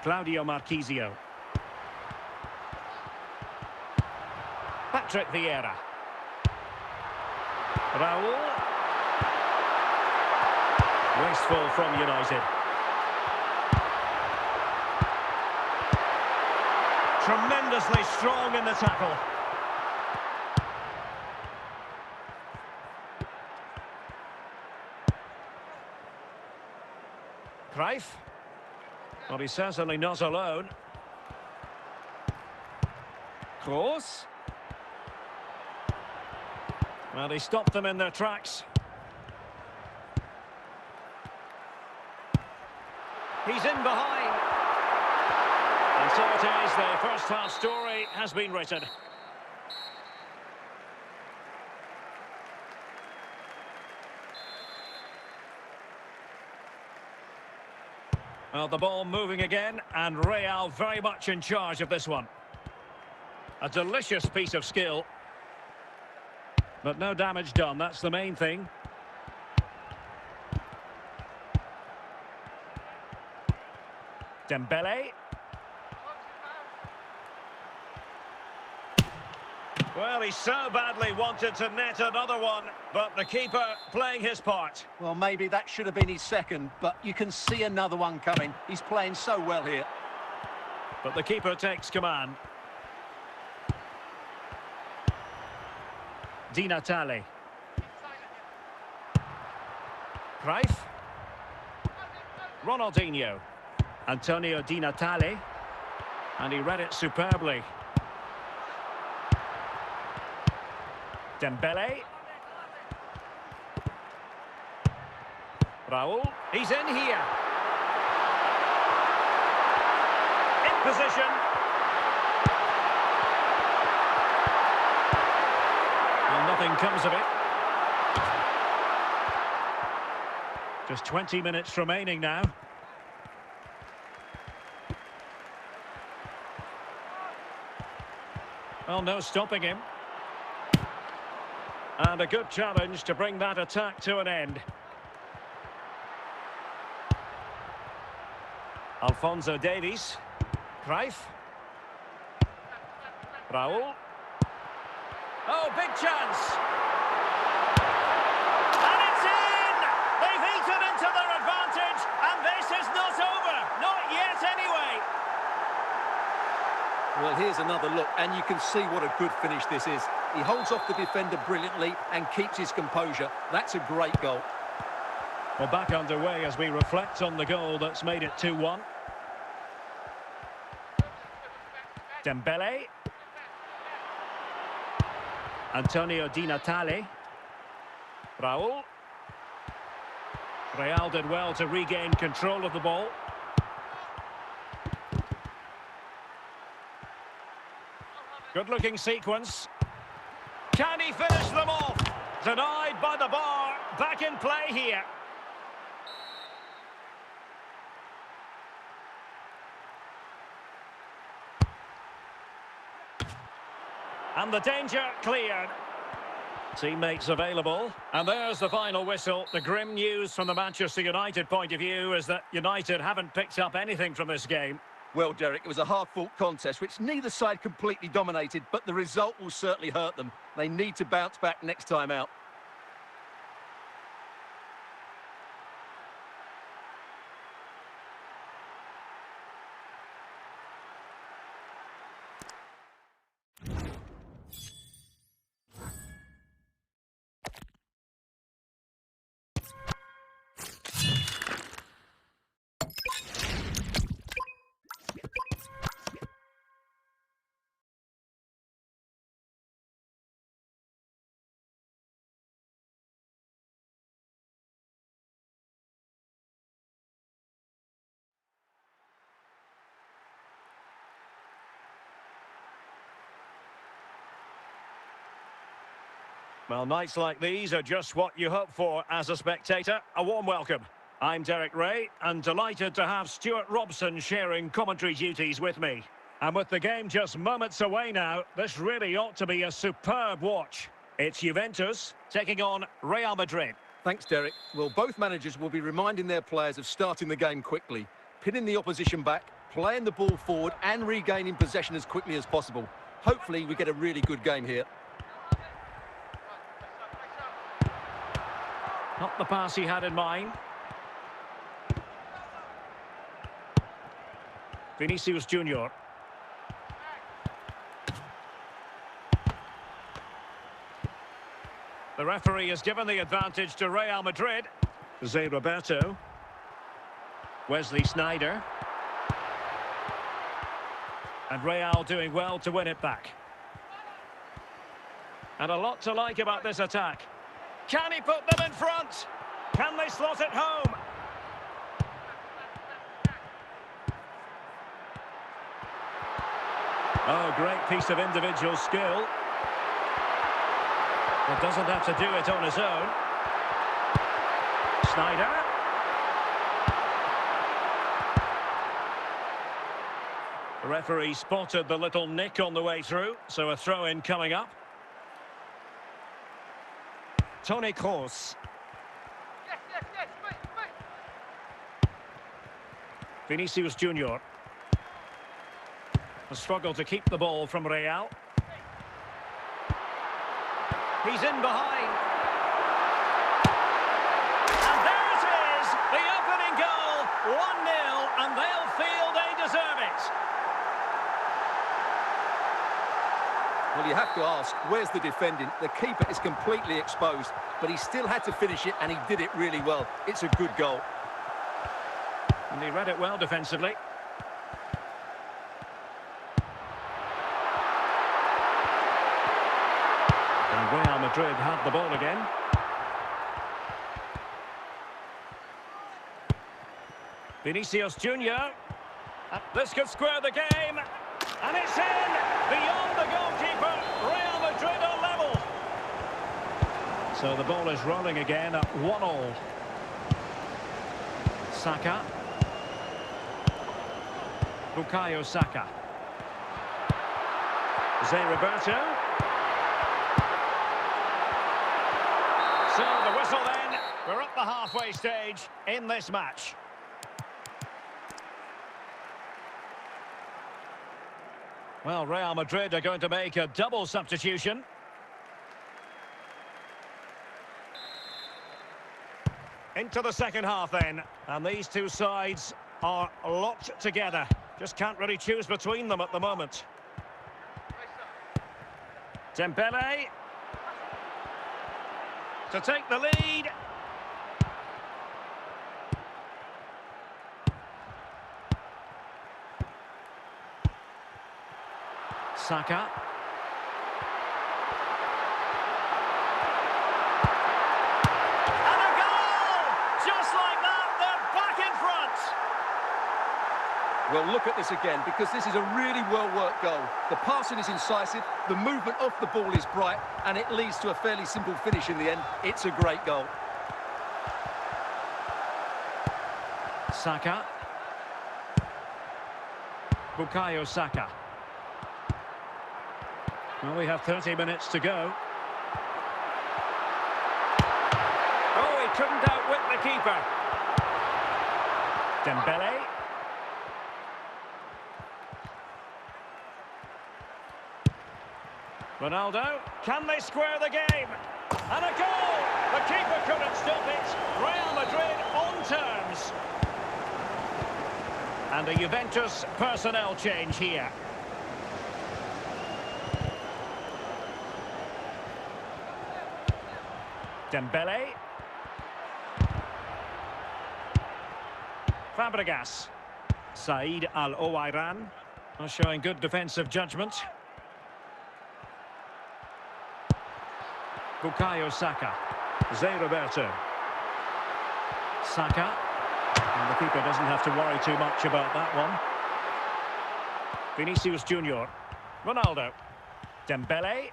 Claudio Marquisio. Patrick Vieira. Raul. Wasteful from United. Tremendously strong in the tackle. Cruyff. Well, he's certainly not alone. Kroos. Well, he stopped them in their tracks. He's in behind. And so it is, the first half story has been written. Well, the ball moving again, and Real very much in charge of this one. A delicious piece of skill. But no damage done, that's the main thing. Dembele. Well, he so badly wanted to net another one, but the keeper playing his part. Well, maybe that should have been his second, but you can see another one coming. He's playing so well here. But the keeper takes command. Di Natale. Cruyff. Ronaldinho. Antonio Di Natale. And he read it superbly. Dembele. Raul. He's in here. In position. Well, nothing comes of it. Just 20 minutes remaining now. Well, no stopping him. And a good challenge to bring that attack to an end. Alphonso Davies. Cruyff. Raul. Oh, big chance. And it's in! They've eaten into their advantage, and this is not over. Not yet, anyway. Well, here's another look, and you can see what a good finish this is. He holds off the defender brilliantly and keeps his composure. That's a great goal. Well, back underway as we reflect on the goal that's made it 2-1. Dembele. Antonio Di Natale. Raul. Real did well to regain control of the ball. Good-looking sequence. Can he finish them off? Denied by the bar. Back in play here. And the danger cleared. Teammates available. And there's the final whistle. The grim news from the Manchester United point of view is that United haven't picked up anything from this game. Well, Derek, it was a hard-fought contest, which neither side completely dominated, but the result will certainly hurt them. They need to bounce back next time out. Well, nights like these are just what you hope for as a spectator. A warm welcome. I'm Derek Ray, and delighted to have Stuart Robson sharing commentary duties with me. And with the game just moments away now, this really ought to be a superb watch. It's Juventus taking on Real Madrid. Thanks, Derek. Well, both managers will be reminding their players of starting the game quickly, pinning the opposition back, playing the ball forward and regaining possession as quickly as possible. Hopefully, we get a really good game here. Not the pass he had in mind. Vinicius Junior. The referee has given the advantage to Real Madrid. Jose Roberto. Wesley Sneijder. And Real doing well to win it back. And a lot to like about this attack. Can he put them in front? Can they slot it home? Oh, great piece of individual skill. But doesn't have to do it on his own. Snyder. The referee spotted the little nick on the way through, so a throw-in coming up. Toni Kroos. Vinicius Junior. A struggle to keep the ball from Real. He's in behind. And there it is, the opening goal, 1-0, and they'll feel they deserve it. Well, you have to ask, where's the defending? The keeper is completely exposed, but he still had to finish it, and he did it really well. It's a good goal. And he read it well defensively. And Real Madrid had the ball again. Vinicius Junior. This could square the game. And it's in! Beyond the goalkeeper, Real Madrid are level. So the ball is rolling again at 1-1. Saka. Bukayo Saka. Zé Roberto. So the whistle then. We're at the halfway stage in this match. Well, Real Madrid are going to make a double substitution. Into the second half then. And these two sides are locked together. Just can't really choose between them at the moment. Dembele. To take the lead. Saka. And a goal! Just like that, they're back in front. Well, look at this again, because this is a really well-worked goal. The passing is incisive, the movement off the ball is bright, and it leads to a fairly simple finish in the end. It's a great goal. Saka. Bukayo Saka. Well, we have 30 minutes to go. Oh, he couldn't outwit the keeper. Dembele. Ronaldo. Can they square the game? And a goal! The keeper couldn't stop it. Real Madrid on terms. And a Juventus personnel change here. Dembele. Fabregas. Said Al-Owairan. Showing good defensive judgment. Bukayo Saka. Zé Roberto. Saka. And the keeper doesn't have to worry too much about that one. Vinicius Junior. Ronaldo. Dembele.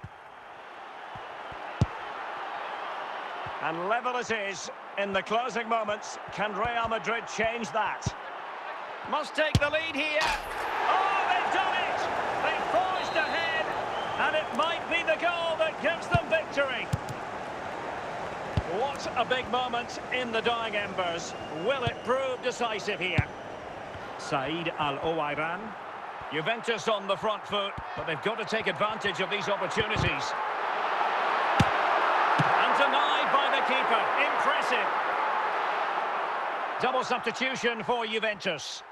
And level it is in the closing moments. Can Real Madrid change that? Must take the lead here. Oh, they've done it! They forged ahead, and it might be the goal that gives them victory. What a big moment in the dying embers. Will it prove decisive here? Said Al-Owairan. Juventus on the front foot, but they've got to take advantage of these opportunities. And denied by the keeper. Impressive. Double substitution for Juventus.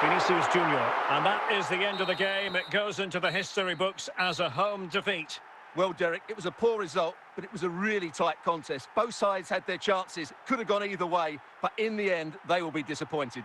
Vinicius Junior. And that is the end of the game. It goes into the history books as a home defeat. Well, Derek, it was a poor result, but it was a really tight contest. Both sides had their chances, could have gone either way, but in the end, they will be disappointed.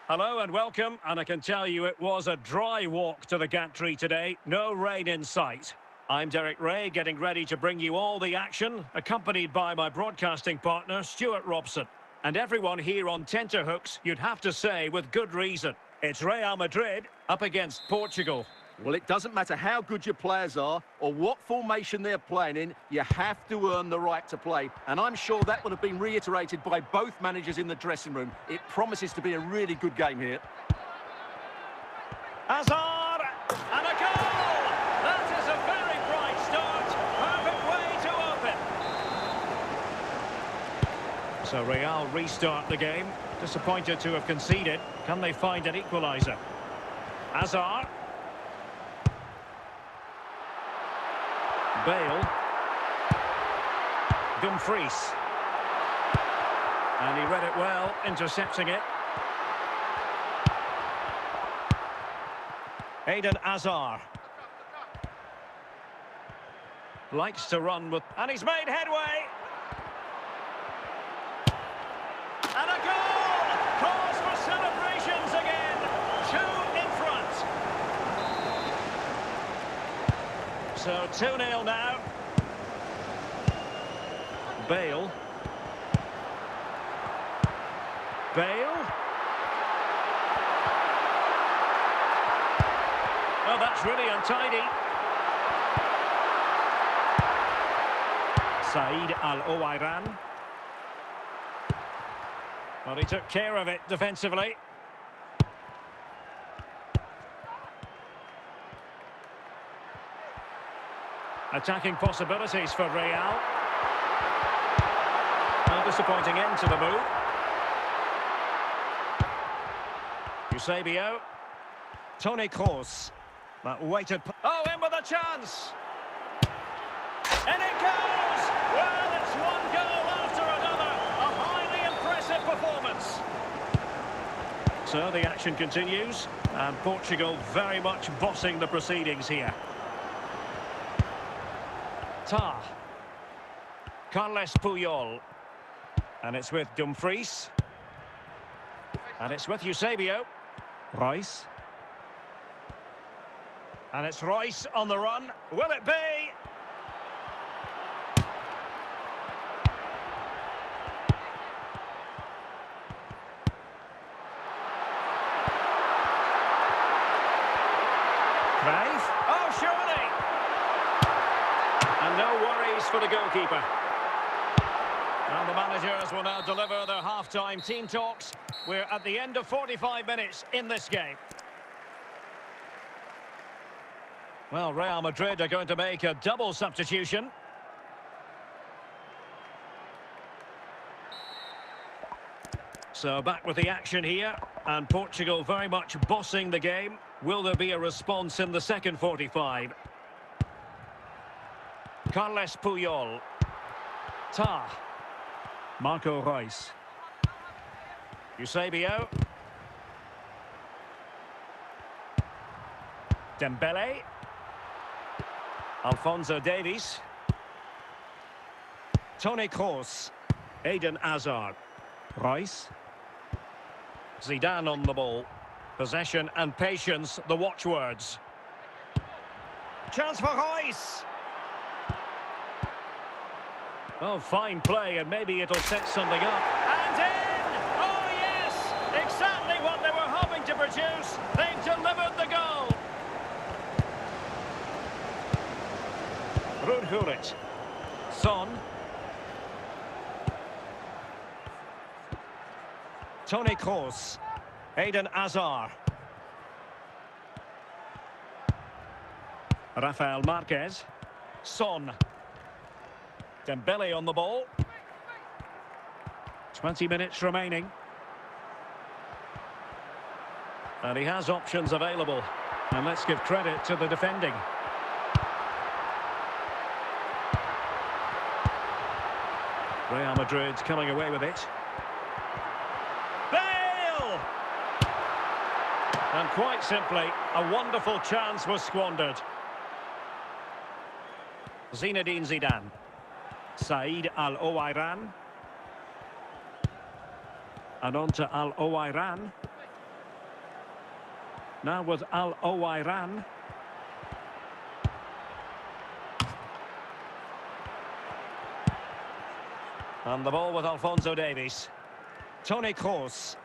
Hello and welcome, and I can tell you it was a dry walk to the gantry today, no rain in sight. I'm Derek Ray, getting ready to bring you all the action, accompanied by my broadcasting partner, Stuart Robson. And everyone here on tenterhooks, you'd have to say with good reason. It's Real Madrid up against Portugal. Well, it doesn't matter how good your players are or what formation they're playing in, you have to earn the right to play. And I'm sure that would have been reiterated by both managers in the dressing room. It promises to be a really good game here. Hazard, and a goal! That is a very bright start. Perfect way to open. So Real restart the game. Disappointed to have conceded. Can they find an equaliser? Hazard. Bale. Dumfries. And he read it well, intercepting it. Eden Hazard. Likes to run with... And he's made headway! And a goal! Cause for celebrations again! 2 in front. So 2-0 now. Bale. Bale. Oh, that's really untidy. Said Al-Owairan. Well, he took care of it defensively. Attacking possibilities for Real. A disappointing end to the move. Eusebio. Toni Kroos. That waited... Oh, in with a chance! And it goes! Well, it's one goal after another. A highly impressive performance. So the action continues, and Portugal very much bossing the proceedings here. Tar. Carles Puyol. And it's with Dumfries. And it's with Eusebio. Royce. And it's Royce on the run. Will it be? Crave. Oh, surely! And no worries for the goalkeeper. And the managers will now deliver their half-time team talks. We're at the end of 45 minutes in this game. Well, Real Madrid are going to make a double substitution. So back with the action here, and Portugal very much bossing the game. Will there be a response in the second 45? Carles Puyol. Tar. Marco Reus. Eusebio. Dembele. Alphonso Davies. Toni Kroos. Eden Hazard. Reus. Zidane on the ball. Possession and patience, the watchwords. Chance for Reus. Oh, fine play, and maybe it'll set something up. And in! Oh, yes! Exactly what they were hoping to produce. They've delivered the goal. Rudhurit. Son. Toni Kroos. Eden Hazard. Rafael Marquez. Son. Dembele on the ball. 20 minutes remaining. And he has options available. And let's give credit to the defending. Real Madrid coming away with it. Bale! And quite simply, a wonderful chance was squandered. Zinedine Zidane. Said Al-Owairan. And on to Al-Owairan. Now with Al-Owairan. And the ball with Alphonso Davies. Toni Kroos.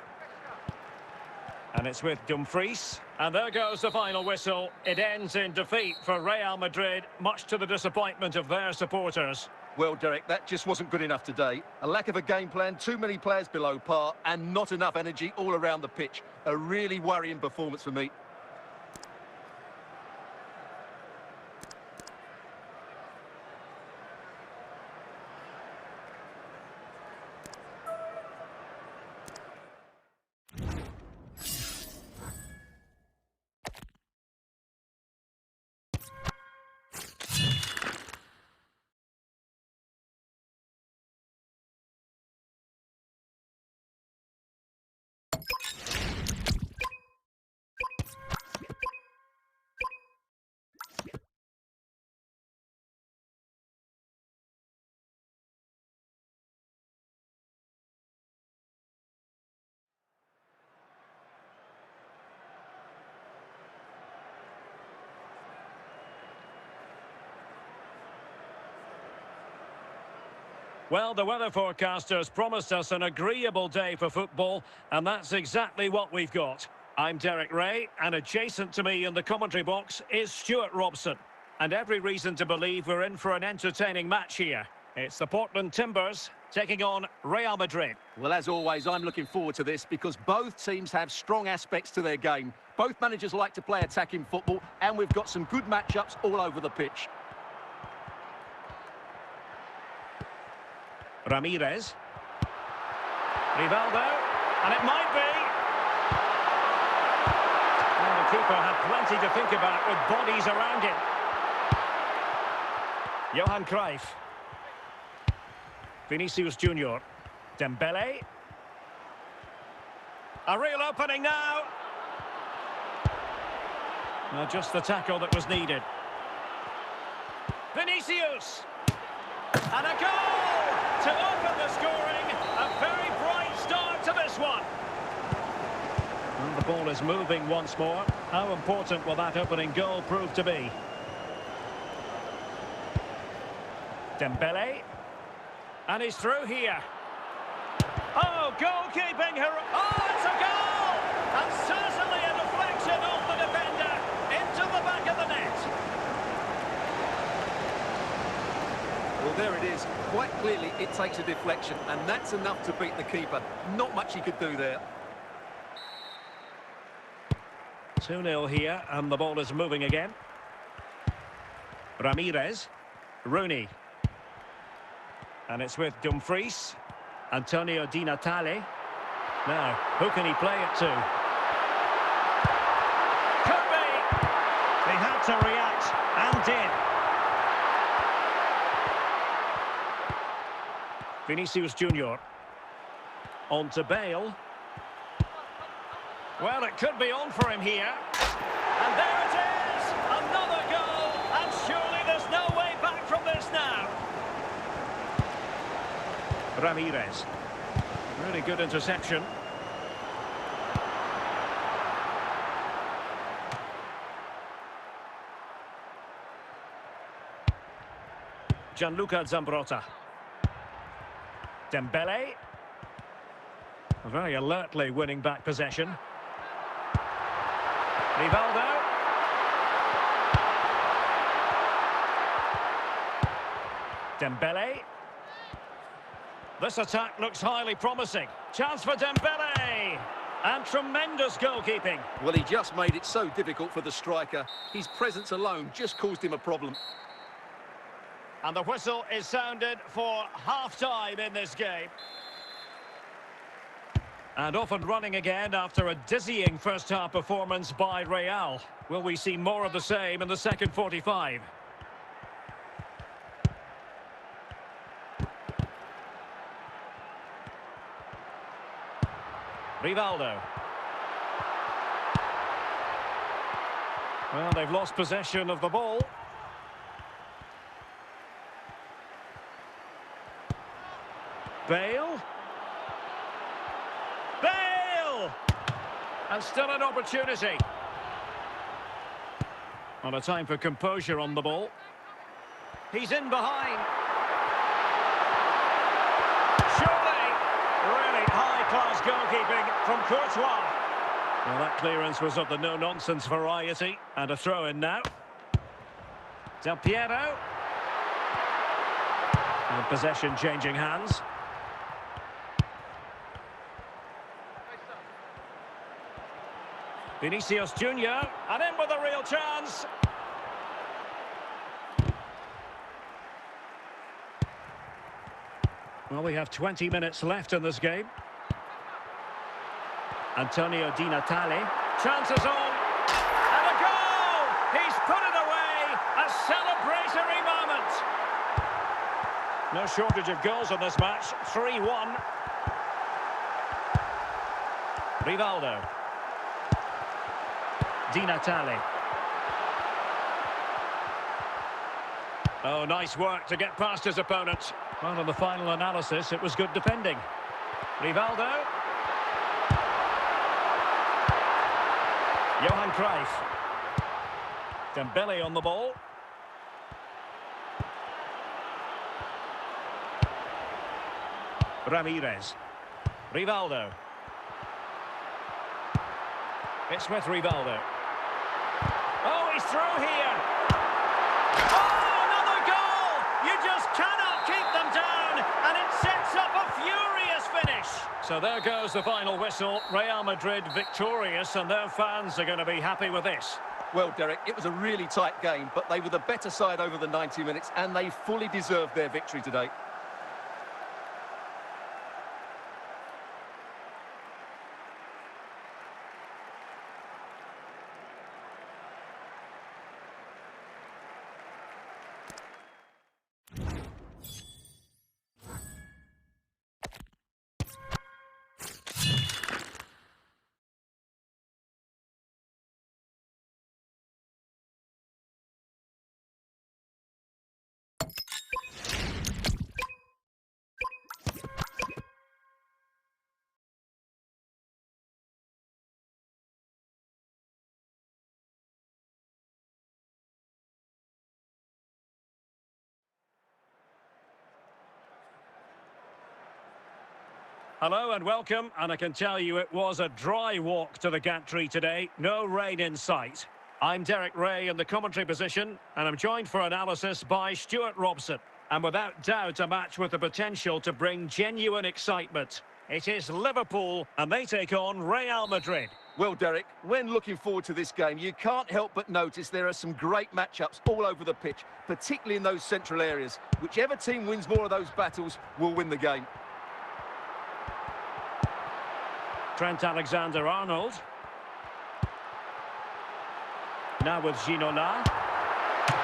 And it's with Dumfries. And there goes the final whistle. It ends in defeat for Real Madrid, much to the disappointment of their supporters. Well, Derek, that just wasn't good enough today. A lack of a game plan, too many players below par, and not enough energy all around the pitch. A really worrying performance for me. Well, the weather forecasters promised us an agreeable day for football, and that's exactly what we've got. I'm Derek Ray, and adjacent to me in the commentary box is Stuart Robson. And every reason to believe we're in for an entertaining match here. It's the Portland Timbers taking on Real Madrid. Well, as always, I'm looking forward to this because both teams have strong aspects to their game. Both managers like to play attacking football, and we've got some good matchups all over the pitch. Ramirez. Rivaldo. And it might be. And the keeper had plenty to think about with bodies around him. Johan Cruyff. Vinicius Junior. Dembele. A real opening now. Just the tackle that was needed. Vinicius. And a goal to open the scoring. A very bright start to this one. And the ball is moving once more. How important will that opening goal prove to be? Dembele. And he's through here. Oh, goalkeeping. Oh, it's a goal! And certainly a deflection off the defender into the back of the net. Well, there it is. Quite clearly, it takes a deflection, and that's enough to beat the keeper. Not much he could do there. 2-0 here, and the ball is moving again. Ramirez. Rooney. And it's with Dumfries. Antonio Di Natale. Now, who can he play it to? Could be! He had to react, and did. Vinicius Junior. On to Bale. Well, it could be on for him here. And there it is! Ramirez. Really good interception. Gianluca Zambrotta. Dembele. Very alertly winning back possession. Rivaldo. Dembele. This attack looks highly promising. Chance for Dembele. And tremendous goalkeeping. Well, he just made it so difficult for the striker. His presence alone just caused him a problem. And the whistle is sounded for half-time in this game. And off and running again after a dizzying first-half performance by Real. Will we see more of the same in the second 45? Rivaldo. Well, they've lost possession of the ball. Bale. Bale! And still an opportunity. On a time for composure on the ball. He's in behind. Surely, really high-class goalkeeping from Courtois. Well, that clearance was of the no-nonsense variety. And a throw-in now. Del Piero. And possession changing hands. Vinicius Junior, and in with a real chance. Well, we have 20 minutes left in this game. Antonio Di Natale. Chances on. And a goal! He's put it away. A celebratory moment. No shortage of goals in this match. 3-1. Rivaldo. Di Natale. Oh, nice work to get past his opponent. Well, in the final analysis, it was good defending. Rivaldo. Johan Cruyff. Dembele on the ball. Ramirez. Rivaldo. It's with Rivaldo. Oh, he's through here. Oh, another goal! You just cannot keep them down, and it sets up a furious finish. So there goes the final whistle. Real Madrid victorious, and their fans are going to be happy with this. Well, Derek, it was a really tight game, but they were the better side over the 90 minutes, and they fully deserved their victory today. Hello and welcome, and I can tell you it was a dry walk to the gantry today. No rain in sight. I'm Derek Ray in the commentary position, and I'm joined for analysis by Stuart Robson. And without doubt, a match with the potential to bring genuine excitement. It is Liverpool, and they take on Real Madrid. Well, Derek, when looking forward to this game, you can't help but notice there are some great matchups all over the pitch, particularly in those central areas. Whichever team wins more of those battles will win the game. Trent Alexander-Arnold. Now with Ginola.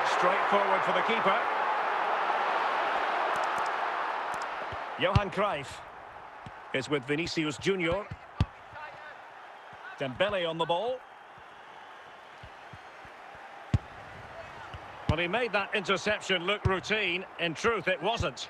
Straight forward for the keeper. Johan Cruyff is with Vinicius Junior. Dembele on the ball. Well, he made that interception look routine. In truth, it wasn't.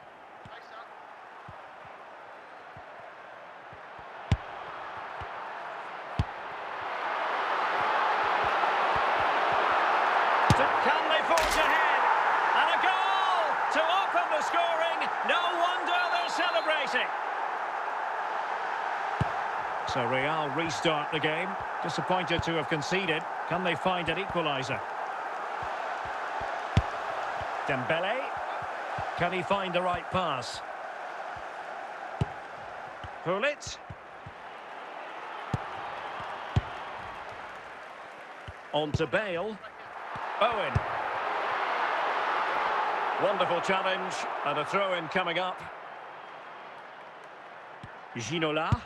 chasing. So Real restart the game. Disappointed to have conceded. Can they find an equaliser? Dembele. Can he find the right pass? Pullet. On to Bale. Owen. Wonderful challenge, and a throw-in coming up. Ginola.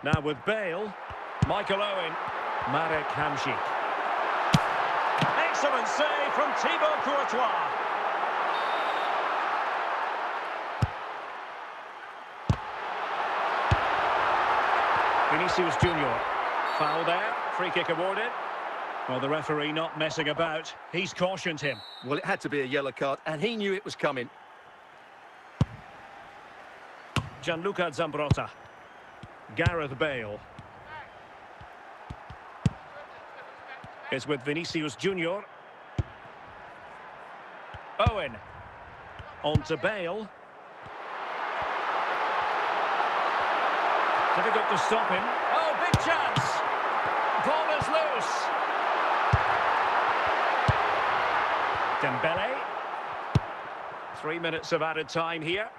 Now with Bale. Michael Owen. Marek Hamšík. Excellent save from Thibaut Courtois. Vinicius Junior. Foul there. Free kick awarded. Well, the referee not messing about. He's cautioned him. Well, it had to be a yellow card, and he knew it was coming. Gianluca Zambrotta. Gareth Bale. It's with Vinicius Junior. Owen. On to Bale. Difficult to stop him. Oh, big chance. Ball is loose. Dembele. 3 minutes of added time here.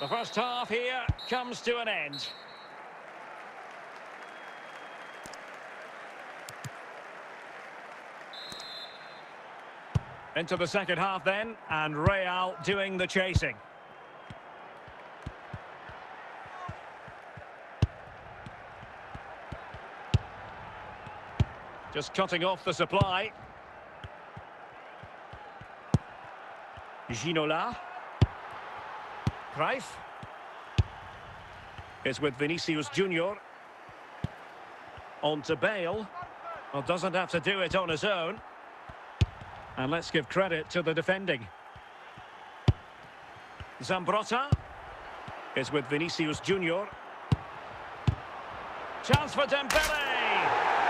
The first half here comes to an end. Into the second half then, and Real doing the chasing. Just cutting off the supply. Ginola. Cruyff. Is with Vinicius Junior. On to Bale. Well, doesn't have to do it on his own. And let's give credit to the defending. Zambrotta. Is with Vinicius Junior. Chance for Dembele.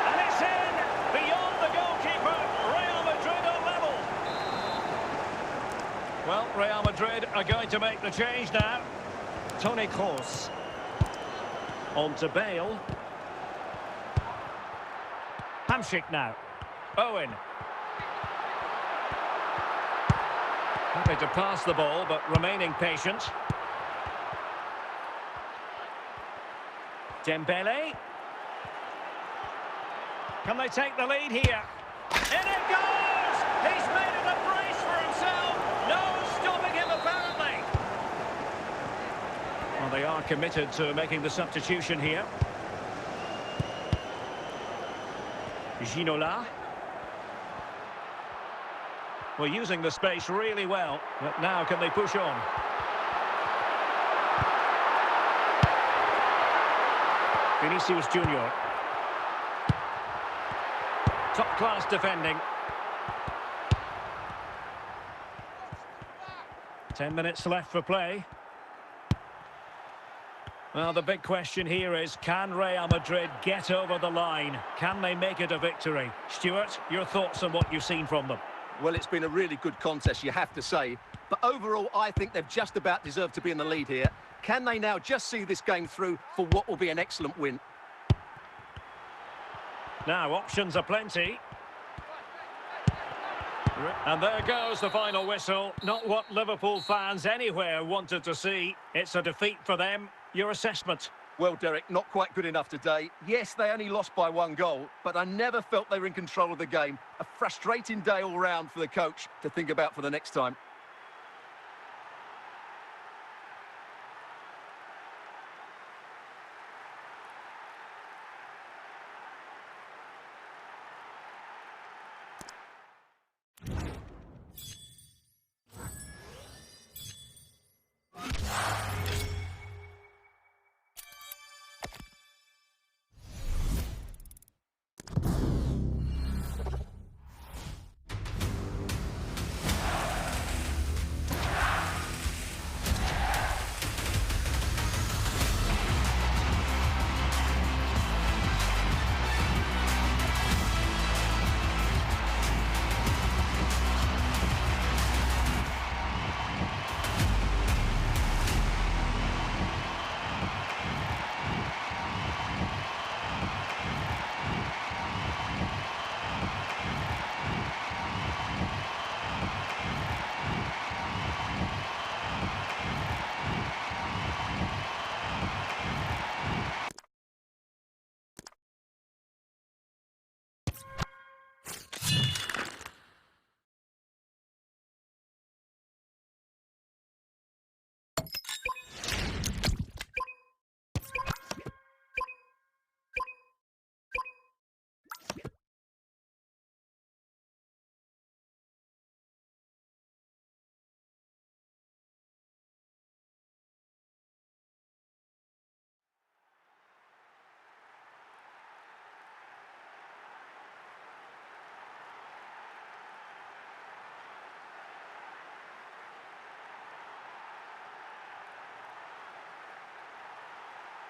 And it's in! Beyond the goalkeeper. Real Madrid are level. Well, Real Madrid are going to make the change now. Toni Kroos. On to Bale. Hamšík now. Owen. Happy to pass the ball, but remaining patient. Dembele. Can they take the lead here? In it goes! He's made it a brace for himself. No stopping him, apparently. Well, they are committed to making the substitution here. Ginola. Well, using the space really well, but now can they push on? Vinicius Junior. Top-class defending. 10 minutes left for play. Well, the big question here is, can Real Madrid get over the line? Can they make it a victory? Stuart, your thoughts on what you've seen from them? Well, it's been a really good contest, you have to say. But overall, I think they've just about deserved to be in the lead here. Can they now just see this game through for what will be an excellent win? Now, options are plenty. And there goes the final whistle. Not what Liverpool fans anywhere wanted to see. It's a defeat for them. Your assessment? Well, Derek, not quite good enough today. Yes, they only lost by 1 goal, but I never felt they were in control of the game. A frustrating day all round for the coach to think about for the next time.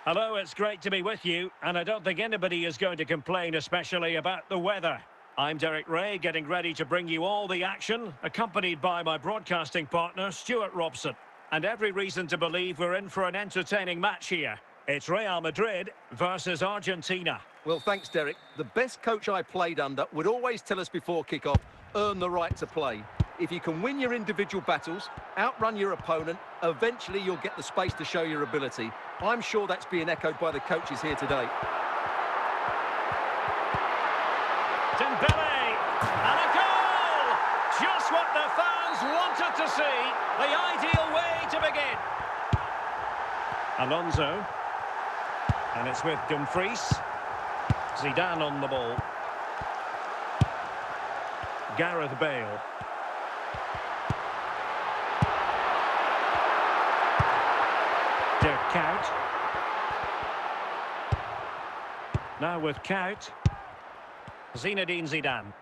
Hello, it's great to be with you, and I don't think anybody is going to complain, especially about the weather. I'm Derek Ray, getting ready to bring you all the action, accompanied by my broadcasting partner, Stuart Robson. And every reason to believe we're in for an entertaining match here. It's Real Madrid versus Argentina. Well, thanks, Derek. The best coach I played under would always tell us before kick-off, earn the right to play. If you can win your individual battles, outrun your opponent, eventually you'll get the space to show your ability. I'm sure that's being echoed by the coaches here today. Dembele, and a goal! Just what the fans wanted to see. The ideal way to begin. Alonso. And it's with Dumfries. Zidane on the ball. Gareth Bale. Count. Now with Count. Zinedine Zidane.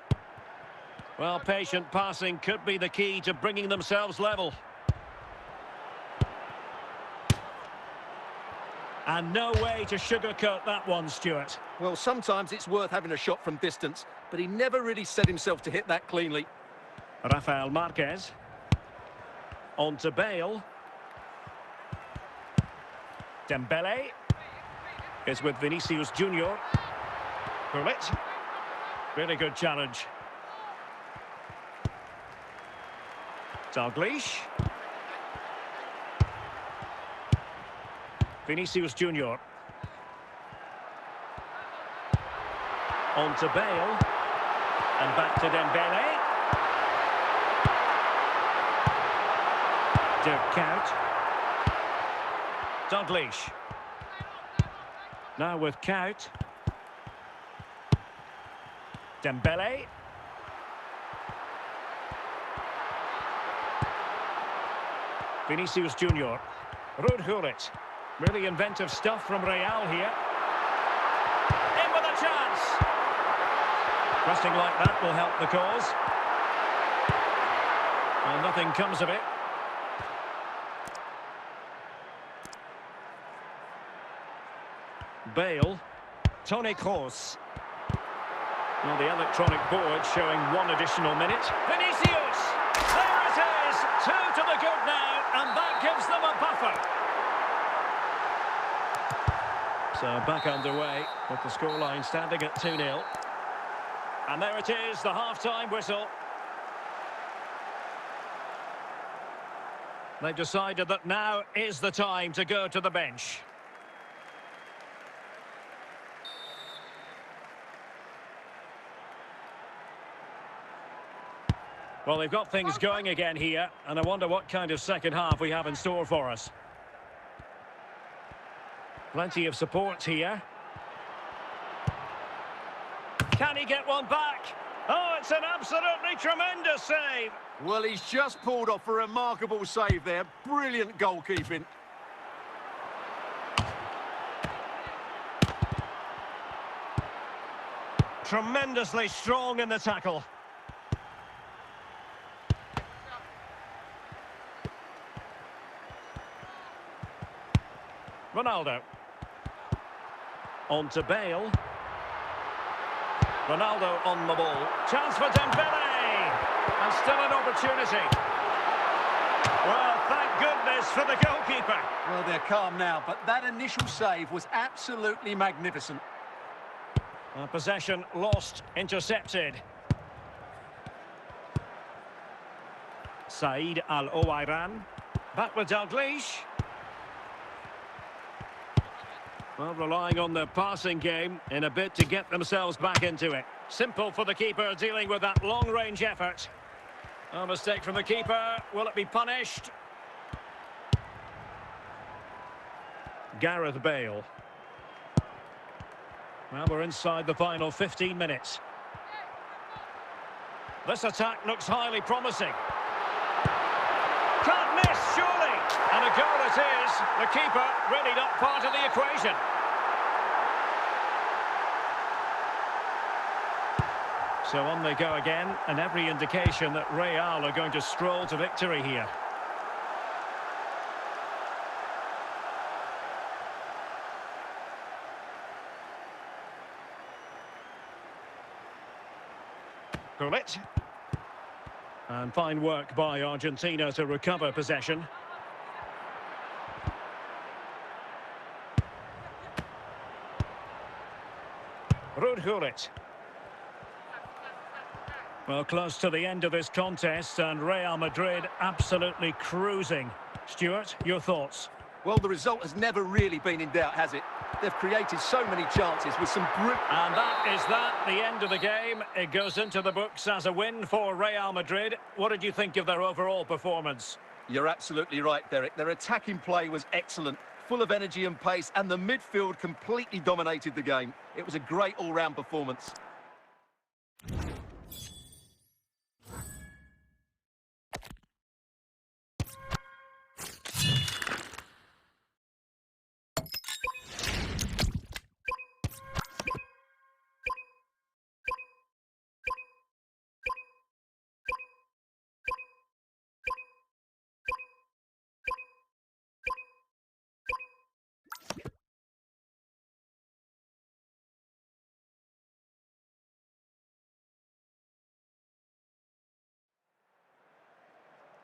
Well, patient passing could be the key to bringing themselves level. And no way to sugarcoat that one, Stuart. Well, sometimes it's worth having a shot from distance, but he never really set himself to hit that cleanly. Rafael Marquez. On to Bale. Dembele is with Vinicius Junior. Gullit. Really good challenge. Dalglish. Vinicius Junior. On to Bale. And back to Dembele. Count. Dalglish. Now with Count. Dembele. Vinicius Junior. Gullit. Really inventive stuff from Real here. In with a chance. Pressing like that will help the cause. Well, nothing comes of it. Bale. Toni Kroos. Well, the electronic board showing one additional minute. Vinicius! There it is! 2 to the good now, and that gives them a buffer. So back underway with the scoreline standing at 2-0. And there it is, the half-time whistle. They've decided that now is the time to go to the bench. Well, they've got things going again here, and I wonder what kind of second half we have in store for us. Plenty of support here. Can he get one back? Oh, it's an absolutely tremendous save. Well, he's just pulled off a remarkable save there. Brilliant goalkeeping. Tremendously strong in the tackle. Ronaldo. On to Bale. Ronaldo on the ball. Chance for Dembele! And still an opportunity. Well, thank goodness for the goalkeeper. Well, they're calm now, but that initial save was absolutely magnificent. Possession lost, intercepted. Said Al-Owairan. Back with Dalglish. Well, relying on the passing game in a bid to get themselves back into it. Simple for the keeper dealing with that long-range effort. A mistake from the keeper. Will it be punished? Gareth Bale. Well, we're inside the final 15 minutes. This attack looks highly promising. Can't miss, surely. And a goal it is. The keeper really not part of the equation. So on they go again, and every indication that Real are going to stroll to victory here. Gullit. And fine work by Argentina to recover possession. Gullit. Well, close to the end of this contest, and Real Madrid absolutely cruising. Stuart, your thoughts? Well, the result has never really been in doubt, has it? They've created so many chances with some And that is the end of the game. It goes into the books as a win for Real Madrid. What did you think of their overall performance? You're absolutely right, Derek. Their attacking play was excellent, full of energy and pace, and the midfield completely dominated the game. It was a great all-round performance.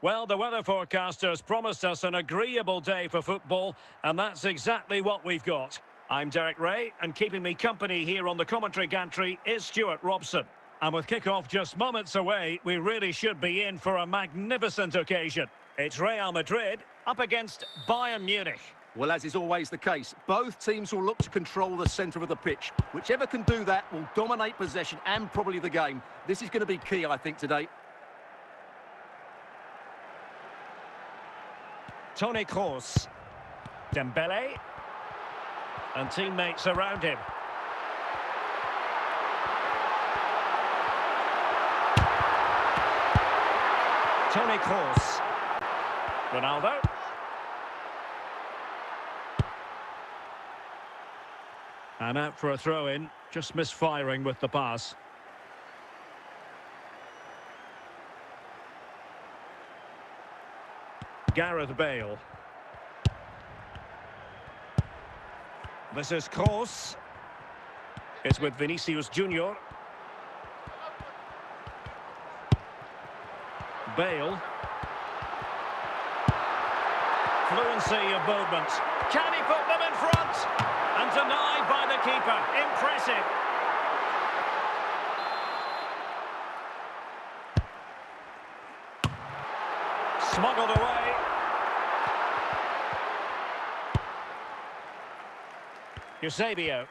Well, the weather forecasters promised us an agreeable day for football, and that's exactly what we've got. I'm Derek Ray, and keeping me company here on the commentary gantry is Stuart Robson. And with kick-off just moments away, we really should be in for a magnificent occasion. It's Real Madrid up against Bayern Munich. Well, as is always the case, both teams will look to control the centre of the pitch. Whichever can do that will dominate possession and probably the game. This is going to be key, I think, today. Toni Kroos, Dembele, and teammates around him. Toni Kroos, Ronaldo. And out for a throw-in, just misfiring with the pass. Gareth Bale. This is Kroos. It's with Vinicius Junior. Bale. Fluency of movement. Can he put them in front? And denied by the keeper. Impressive. Smuggled away. Eusebio.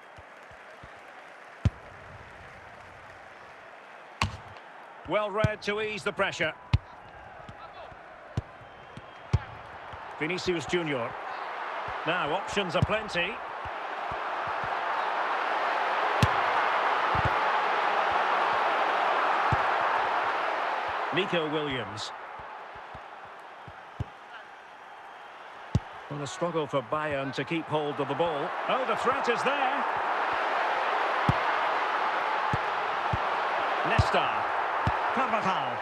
Well read to ease the pressure. Vinicius Junior. Now options are plenty. Nico Williams. Well, a struggle for Bayern to keep hold of the ball. Oh, the threat is there. Nesta. Carvajal.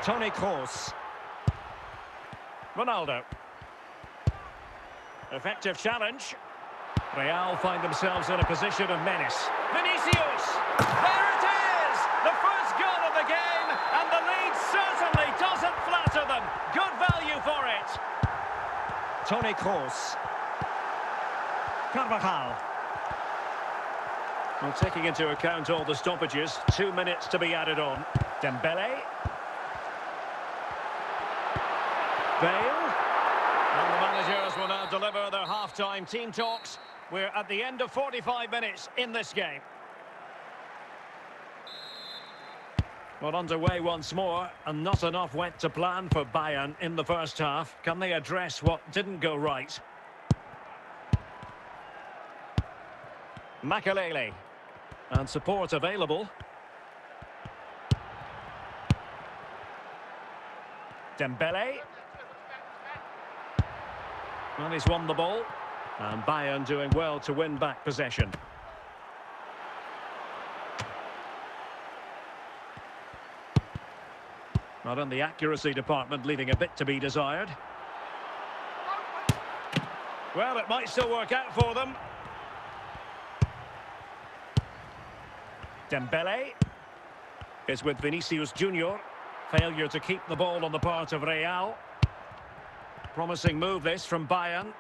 Toni Kroos. Ronaldo. Effective challenge. Real find themselves in a position of menace. Vinicius! There it is! The first goal of the game, and the lead certainly doesn't flatter them. Good value for it. Toni Kroos. Carvajal. Well, taking into account all the stoppages, 2 minutes to be added on. Dembele. Bale. And the managers will now deliver their half-time team talks. We're at the end of 45 minutes in this game. Well, underway once more, and not enough went to plan for Bayern in the first half. Can they address what didn't go right? Makelele. And support available. Dembele. Well, he's won the ball. And Bayern doing well to win back possession. Not in the accuracy department, leaving a bit to be desired. Well, it might still work out for them. Dembele. It's with Vinicius Junior. Failure to keep the ball on the part of Real. Promising move this from Bayern.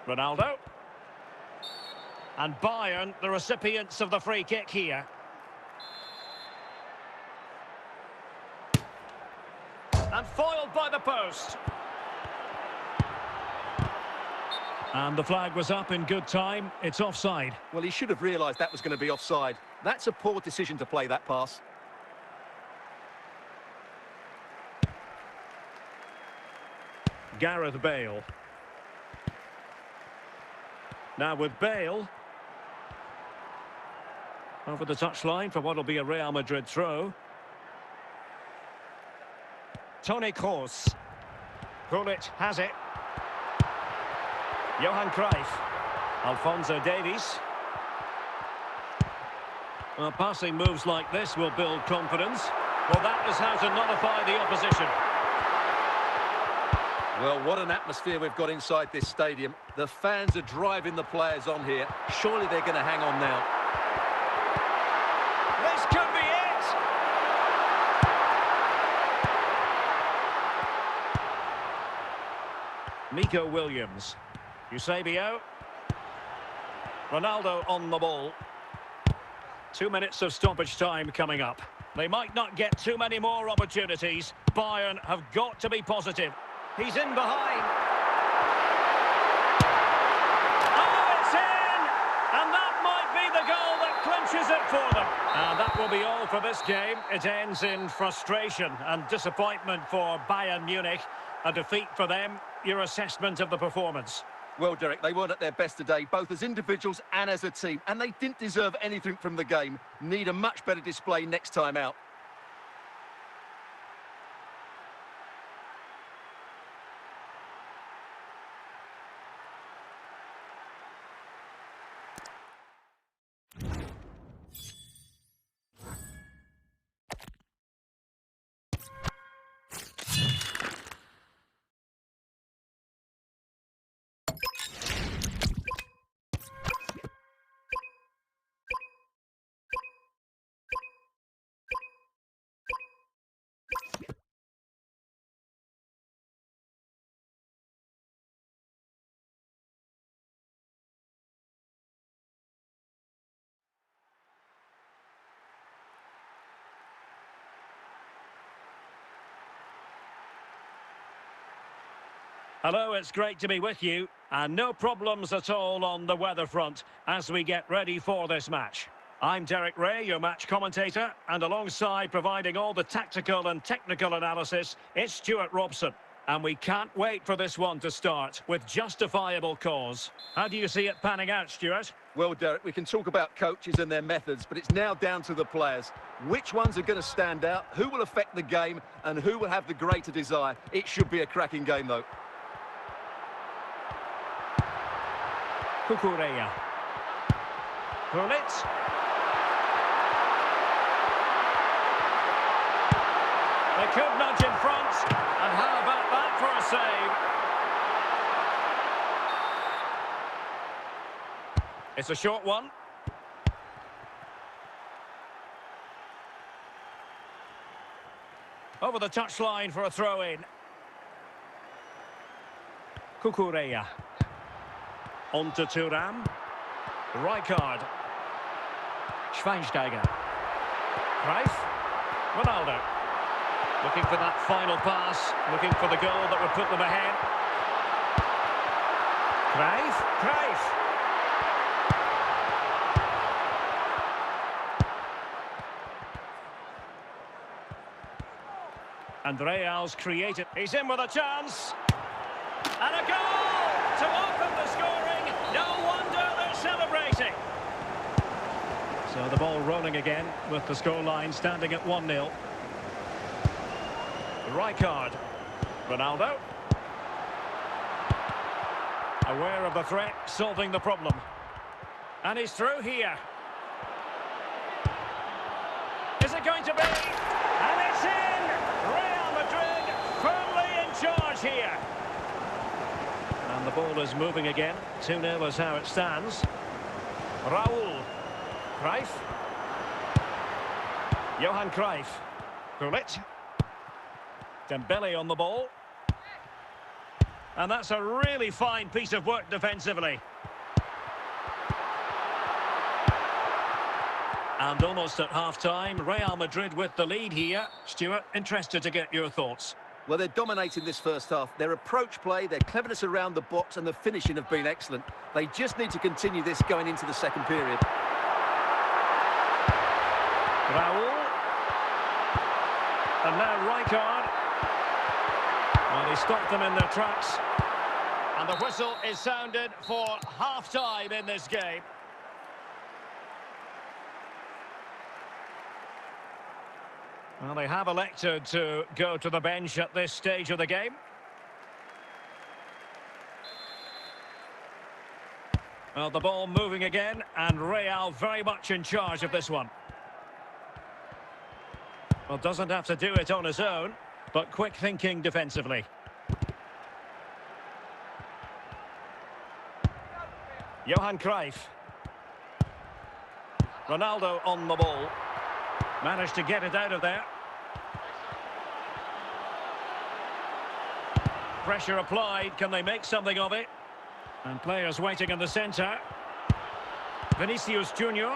Ronaldo. And Bayern, the recipients of the free kick here. And foiled by the post. And the flag was up in good time. It's offside. Well, he should have realised that was going to be offside. That's a poor decision to play that pass. Gareth Bale. Now with Bale. Over the touchline for what will be a Real Madrid throw. Toni Kroos. Gullit has it. Johan Cruyff. Alphonso Davies. Well, passing moves like this will build confidence. Well, that is how to nullify the opposition. Well, what an atmosphere we've got inside this stadium. The fans are driving the players on here. Surely they're going to hang on now. This could be it! Nico Williams. Eusebio. Ronaldo on the ball. 2 minutes of stoppage time coming up. They might not get too many more opportunities. Bayern have got to be positive. He's in behind. Oh, it's in! And that might be the goal that clinches it for them. And that will be all for this game. It ends in frustration and disappointment for Bayern Munich. A defeat for them. Your assessment of the performance? Well, Derek, they weren't at their best today, both as individuals and as a team, and they didn't deserve anything from the game. Need a much better display next time out. Hello, it's great to be with you, and no problems at all on the weather front as we get ready for this match. I'm Derek Ray, your match commentator, and alongside providing all the tactical and technical analysis, it's Stuart Robson. And we can't wait for this one to start with justifiable cause. How do you see it panning out, Stuart? Well, Derek, we can talk about coaches and their methods, but it's now down to the players. Which ones are going to stand out, who will affect the game, and who will have the greater desire? It should be a cracking game, though. Cucurella. Gullit. They could nudge in front. And how about that for a save? It's a short one. Over the touchline for a throw-in. Cucurella. On to Thuram. Rijkaard. Schweinsteiger. Cruyff. Ronaldo. Looking for that final pass. Looking for the goal that would put them ahead. Cruyff. And Real's created. He's in with a chance. And a goal to open the scoring. No wonder they're celebrating. So the ball rolling again with the scoreline standing at 1-0. Rijkaard. Ronaldo. Aware of the threat, solving the problem. And he's through here. Is it going to be? And it's in! Real Madrid firmly in charge here. And the ball is moving again. 2-0 is how it stands. Raul. Cruyff. Johan Cruyff. Gullit. Dembele on the ball. And that's a really fine piece of work defensively. And almost at half-time, Real Madrid with the lead here. Stuart, interested to get your thoughts. Well, they're dominating this first half. Their approach play, their cleverness around the box and the finishing have been excellent. They just need to continue this going into the second period. Raul. And now Rijkaard. Well, he stopped them in their tracks. And the whistle is sounded for half-time in this game. Well, they have elected to go to the bench at this stage of the game. Well, the ball moving again, and Real very much in charge of this one. Well, doesn't have to do it on his own, but quick thinking defensively. Johan Cruyff. Ronaldo on the ball. Managed to get it out of there. Pressure applied. Can they make something of it? And players waiting in the centre. Vinicius Junior.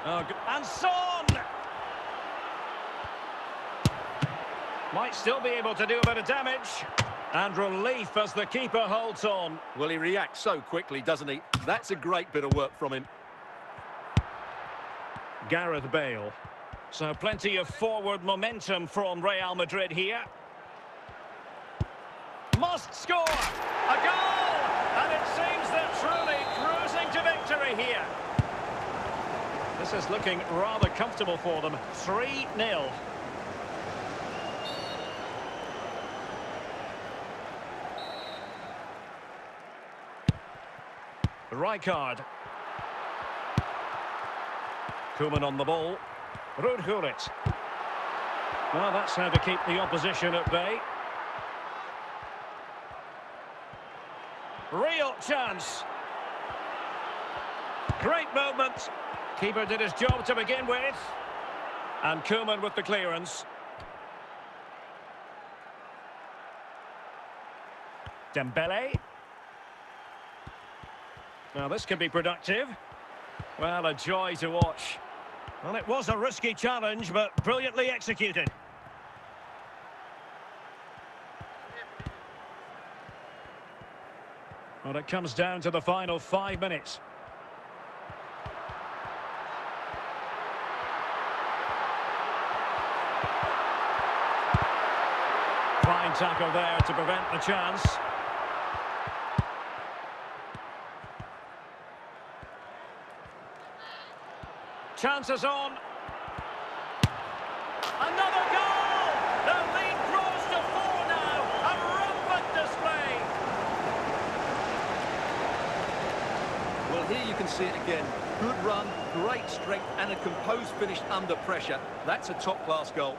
And Son! Might still be able to do a bit of damage. And relief as the keeper holds on. Well, he reacts so quickly, doesn't he? That's a great bit of work from him. Gareth Bale. So plenty of forward momentum from Real Madrid here. Must score! A goal! And it seems they're truly cruising to victory here. This is looking rather comfortable for them. 3-0. Rijkaard. Koeman on the ball. Gullit. Well, that's how to keep the opposition at bay. Real chance. Great movement. Keeper did his job to begin with. And Koeman with the clearance. Dembele. Now this could be productive. Well, a joy to watch. Well, it was a risky challenge, but brilliantly executed. Well, it comes down to the final 5 minutes. Fine tackle there to prevent the chance. Chances on. Another goal! The lead grows to 4 now. A rampant display. Well, here you can see it again. Good run, great strength and a composed finish under pressure. That's a top-class goal.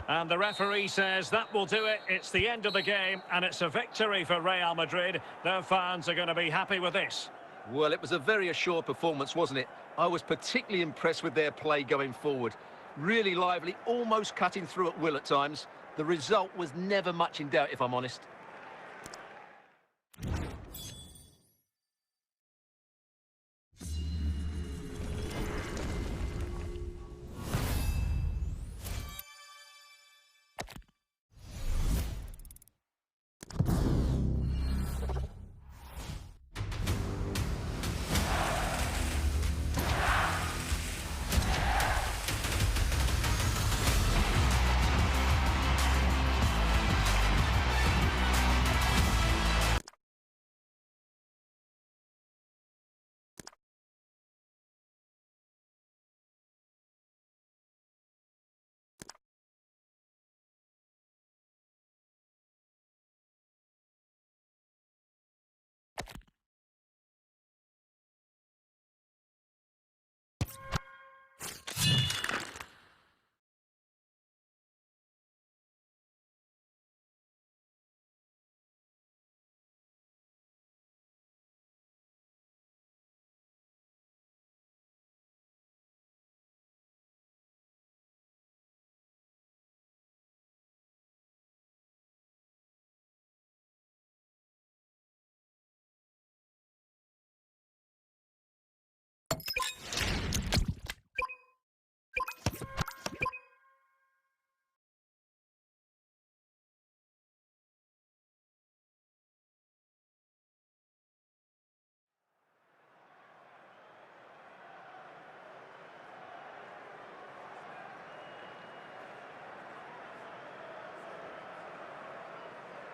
And the referee says that will do it. It's the end of the game, and it's a victory for Real Madrid. Their fans are going to be happy with this. Well, it was a very assured performance, wasn't it? I was particularly impressed with their play going forward. Really lively, almost cutting through at will at times. The result was never much in doubt, if I'm honest.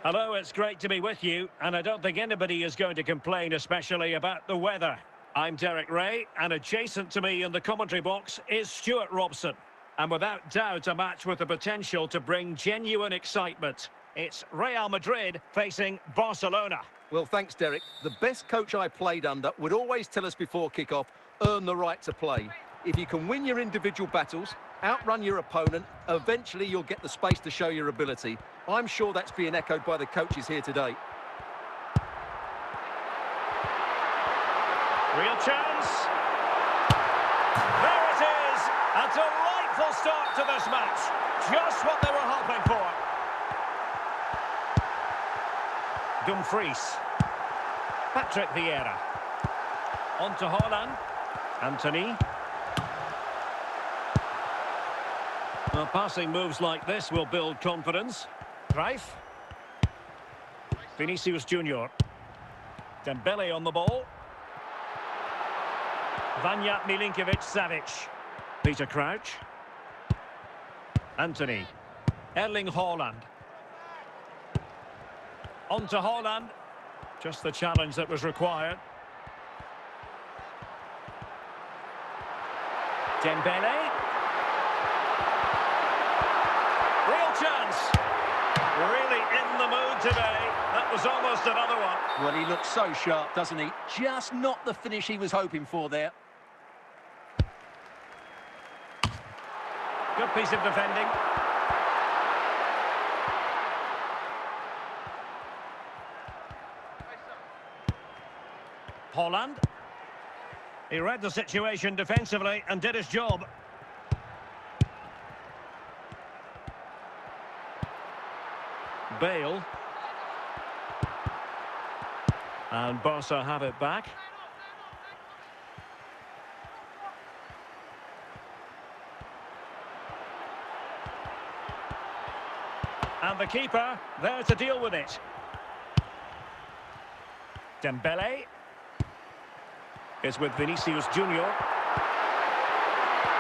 Hello, it's great to be with you, and I don't think anybody is going to complain, especially about the weather. I'm Derek Ray, and adjacent to me in the commentary box is Stuart Robson. And without doubt, a match with the potential to bring genuine excitement. It's Real Madrid facing Barcelona. Well, thanks, Derek. The best coach I played under would always tell us before kick-off, earn the right to play. If you can win your individual battles, outrun your opponent, eventually you'll get the space to show your ability. I'm sure that's being echoed by the coaches here today. Real chance. There it is. A delightful start to this match. Just what they were hoping for. Dumfries. Patrick Vieira. On to Haaland. Anthony. Well, passing moves like this will build confidence. Cruyff. Vinicius Junior. Dembele on the ball. Vanja Milinkovic-Savic. Peter Crouch. Anthony. Erling Haaland. On to Haaland. Just the challenge that was required. Dembele. Real chance. Really in the mood today. That was almost another one. Well, he looks so sharp, doesn't he? Just not the finish he was hoping for there. Good piece of defending. Haaland. He read the situation defensively and did his job. Bale. And Barca have it back. And the keeper there to deal with it. Dembele is with Vinicius Junior.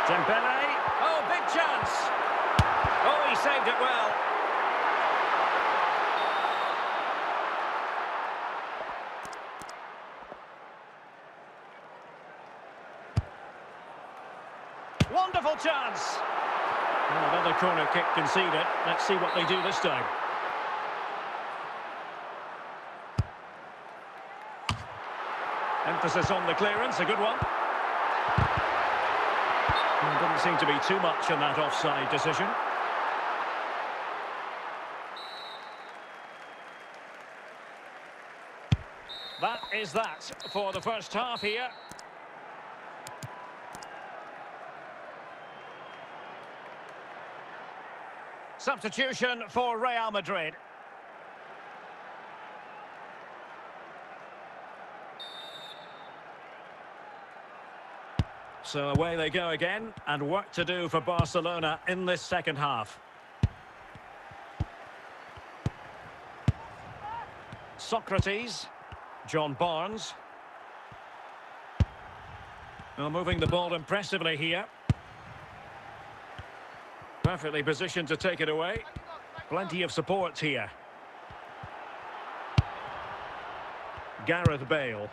Dembele. Oh, big chance. Oh, he saved it well. Wonderful chance. And another corner kick conceded. Let's see what they do this time. Emphasis on the clearance, a good one. There doesn't seem to be too much in that offside decision. That is that for the first half here. Substitution for Real Madrid. So away they go again, and work to do for Barcelona in this second half. Socrates, John Barnes. Well, moving the ball impressively here. Perfectly positioned to take it away. Plenty of support here. Gareth Bale.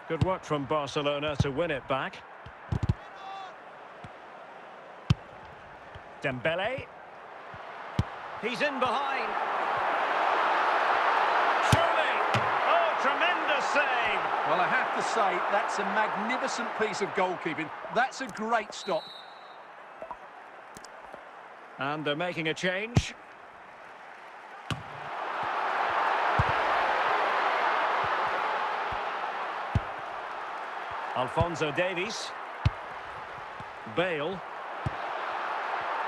Good work from Barcelona to win it back. Dembele. He's in behind. Surely. Oh, tremendous save. Well, I have to say, that's a magnificent piece of goalkeeping. That's a great stop. And they're making a change. Alphonso Davies. Bale.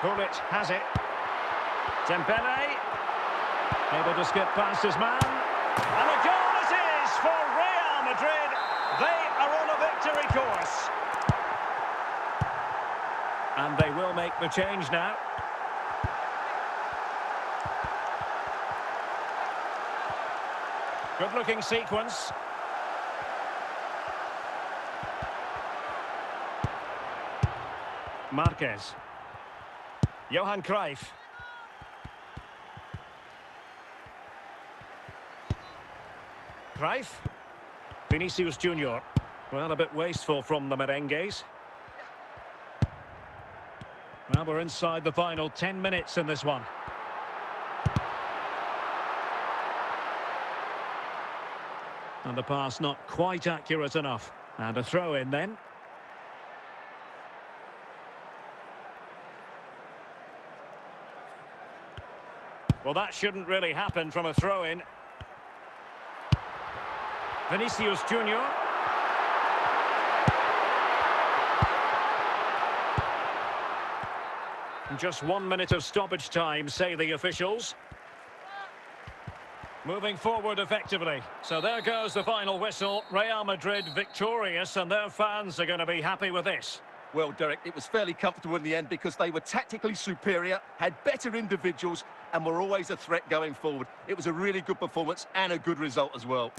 Gullit has it. Dembele. Able to skip past his man. And a goal it is for Real Madrid. They are on a victory course. And they will make the change now. Good-looking sequence. Marquez. Johan Cruyff. Cruyff. Vinicius Junior. Well, a bit wasteful from the merengues. Well, we're inside the final 10 minutes in this one. And the pass not quite accurate enough. And a throw in then. Well, that shouldn't really happen from a throw-in. Vinicius Junior. Just 1 minute of stoppage time, say the officials. Moving forward effectively. So there goes the final whistle. Real Madrid victorious, and their fans are going to be happy with this. Well, Derek, it was fairly comfortable in the end because they were tactically superior, had better individuals, and were always a threat going forward. It was a really good performance and a good result as well.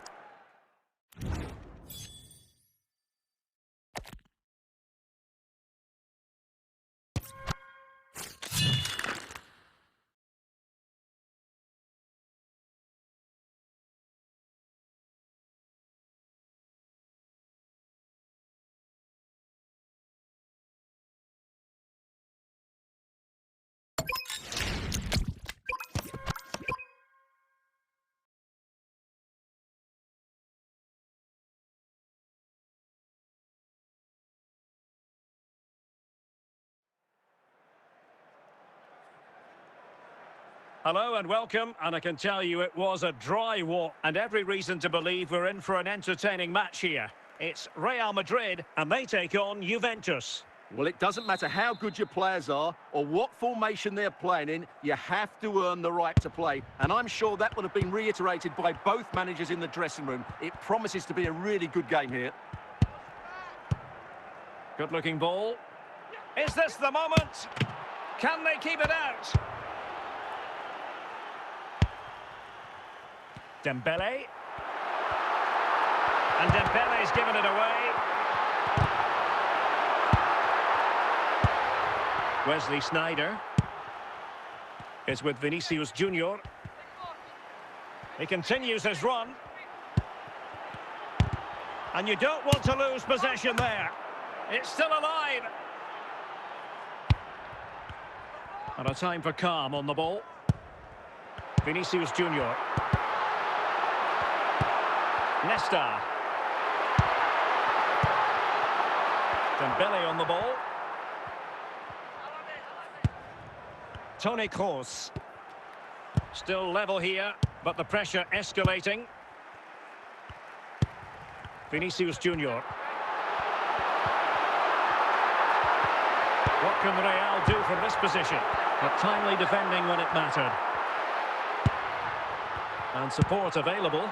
Hello and welcome, and I can tell you it was a dry walk, and every reason to believe we're in for an entertaining match here. It's Real Madrid, and they take on Juventus. Well, it doesn't matter how good your players are or what formation they're playing in, you have to earn the right to play. And I'm sure that would have been reiterated by both managers in the dressing room. It promises to be a really good game here. Good-looking ball. Is this the moment? Can they keep it out? Dembele. And Dembele's given it away. Wesley Sneijder is with Vinicius Junior. He continues his run. And you don't want to lose possession there. It's still alive. And a time for calm on the ball. Vinicius Junior. Nesta. Dembele on the ball. Toni Kroos. Still level here, but the pressure escalating. Vinicius Junior. What can Real do from this position? But timely defending when it mattered. And support available.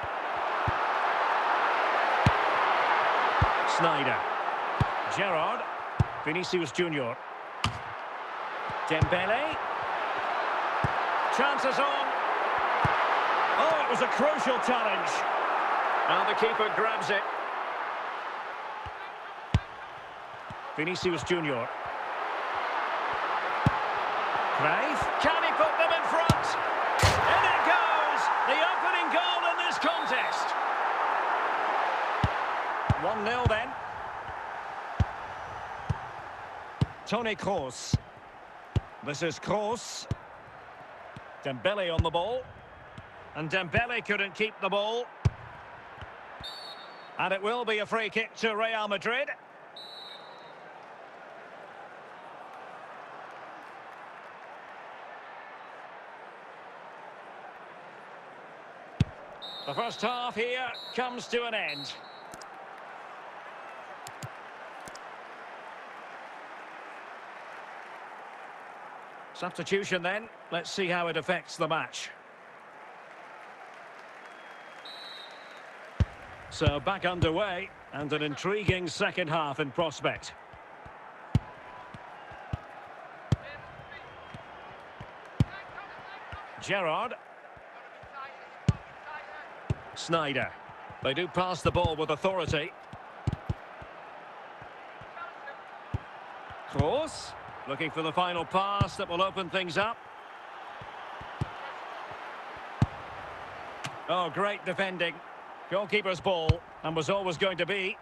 Sneijder. Gerrard. Vinicius Junior. Dembele. Chances on. Oh, it was a crucial challenge. And the keeper grabs it. Vinicius Junior. Cruyff. Can he put them in front? In it goes! The opening goal in this contest. 1-0 then. Toni Kroos. This is Kroos. Dembele on the ball. And Dembele couldn't keep the ball. And it will be a free kick to Real Madrid. The first half here comes to an end. Substitution then. Let's see how it affects the match. So back underway, and an intriguing second half in prospect. Gerrard. Sneijder. They do pass the ball with authority. Kroos. Looking for the final pass that will open things up. Oh, great defending. Goalkeeper's ball, and was always going to be.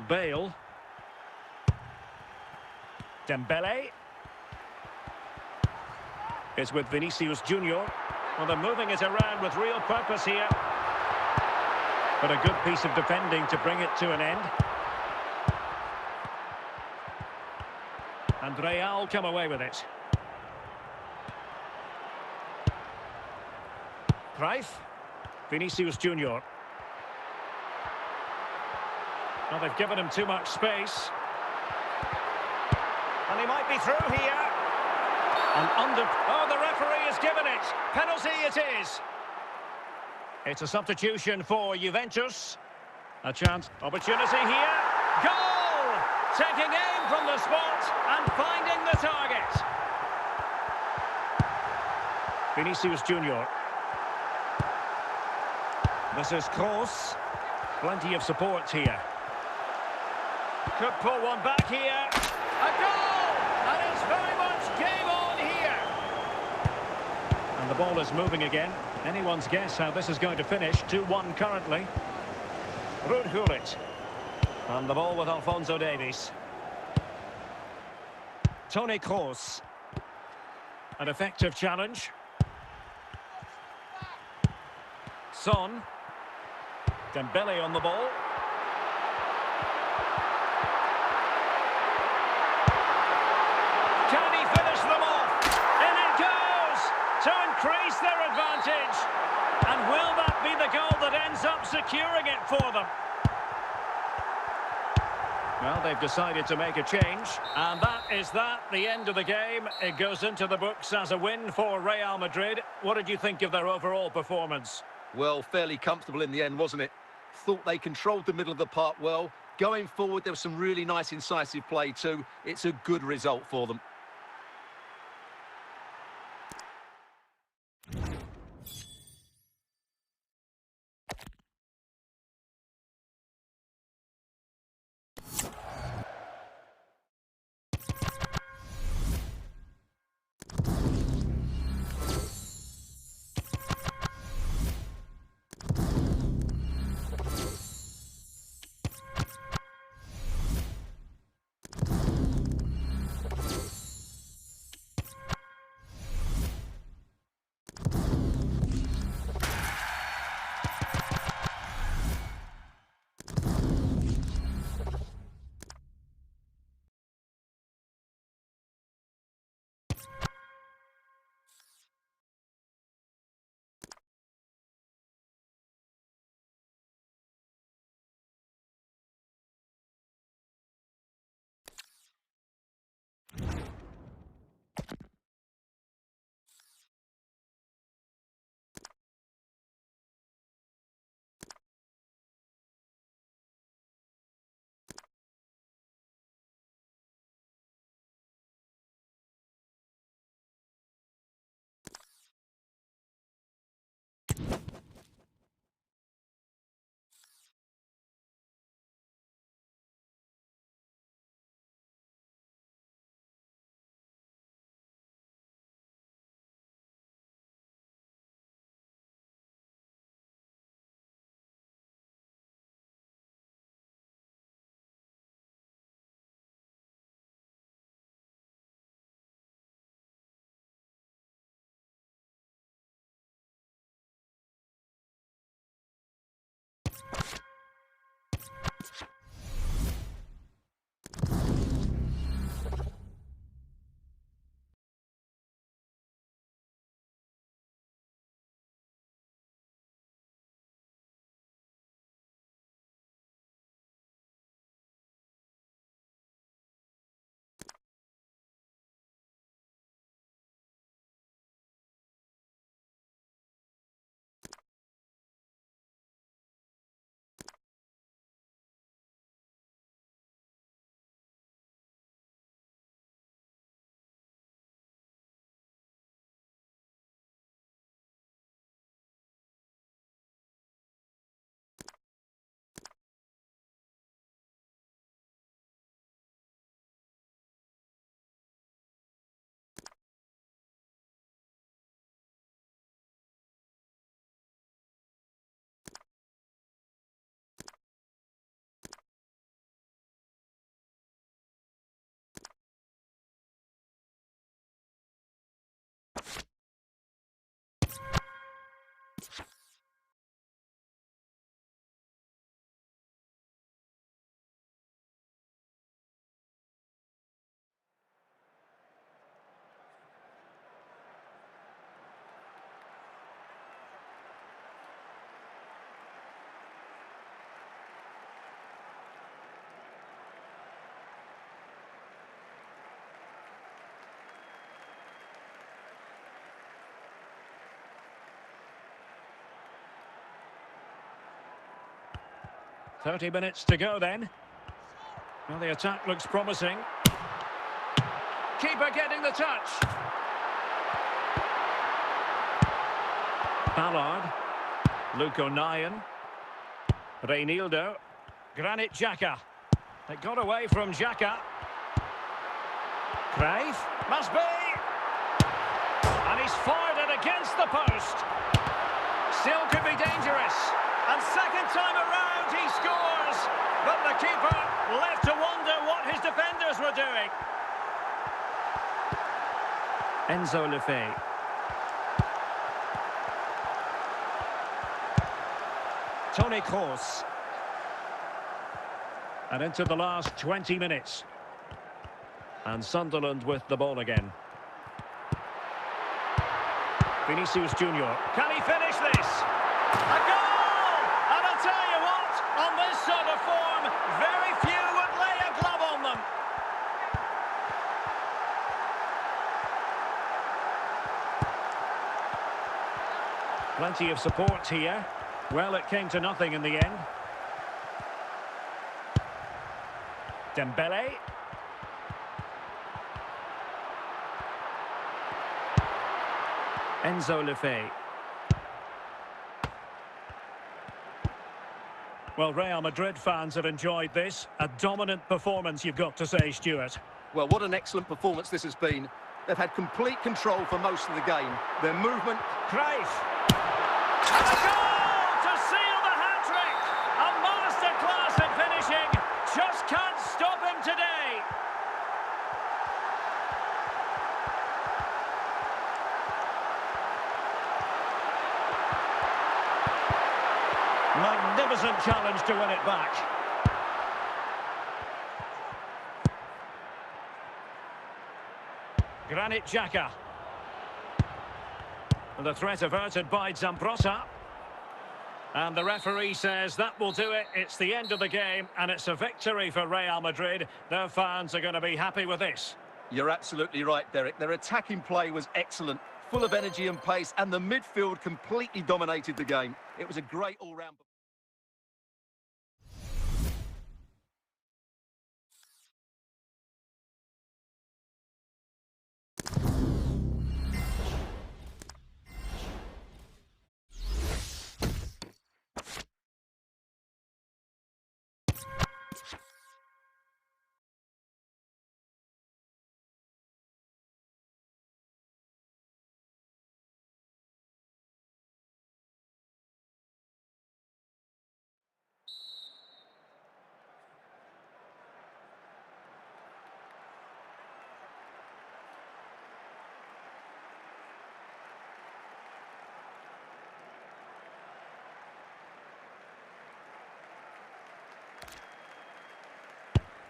Bale. Dembele. It's with Vinicius Junior. Well, they're moving it around with real purpose here. But a good piece of defending to bring it to an end. And Real come away with it. Cruyff. Vinicius Junior. Well, they've given him too much space. And he might be through here. And oh, the referee has given it. Penalty it is. It's a substitution for Juventus. A chance. Opportunity here. Goal! Taking aim from the spot and finding the target. Vinicius Junior. This is Kroos. Plenty of support here. Could pull one back here. A goal! And it's very much game on here. And the ball is moving again. Anyone's guess how this is going to finish. 2-1 currently. Ruud Gullit. And the ball with Alphonso Davies. Toni Kroos. An effective challenge. Son. Dembele on the ball. Can he finish them off? In it goes to increase their advantage. And will that be the goal that ends up securing it for them? Well, they've decided to make a change. And that is the end of the game. It goes into the books as a win for Real Madrid. What did you think of their overall performance? Well, fairly comfortable in the end, wasn't it? Thought they controlled the middle of the park well. Going forward, there was some really nice incisive play too. It's a good result for them. 30 minutes to go then. Well, the attack looks promising. Keeper getting the touch. Ballard. Luko Nyan. Reinildo. Granit Xhaka. It got away from Xhaka. Cruyff. Must be. And he's fired it against the post. Still could be dangerous. And second time around he scores. But the keeper left to wonder what his defenders were doing. Enzo Lefebvre. Toni Kroos. And into the last 20 minutes. And Sunderland with the ball again. Vinicius Junior. Can he finish this? A goal! And I'll tell you what, on this sort of form, very few would lay a glove on them. Plenty of support here. Well, it came to nothing in the end. Dembele. Enzo Lefebvre. Well, Real Madrid fans have enjoyed this. A dominant performance, you've got to say, Stuart. Well, what an excellent performance this has been. They've had complete control for most of the game. Their movement... Cruyff. And a goal to seal the hat-trick. A masterclass in finishing. Just can't stop him today. Magnificent challenge to win it back. Granit Xhaka. The threat averted by Zambrotta. And the referee says that will do it. It's the end of the game, and it's a victory for Real Madrid. Their fans are going to be happy with this. You're absolutely right, Derek. Their attacking play was excellent, full of energy and pace, and the midfield completely dominated the game. It was a great all-round...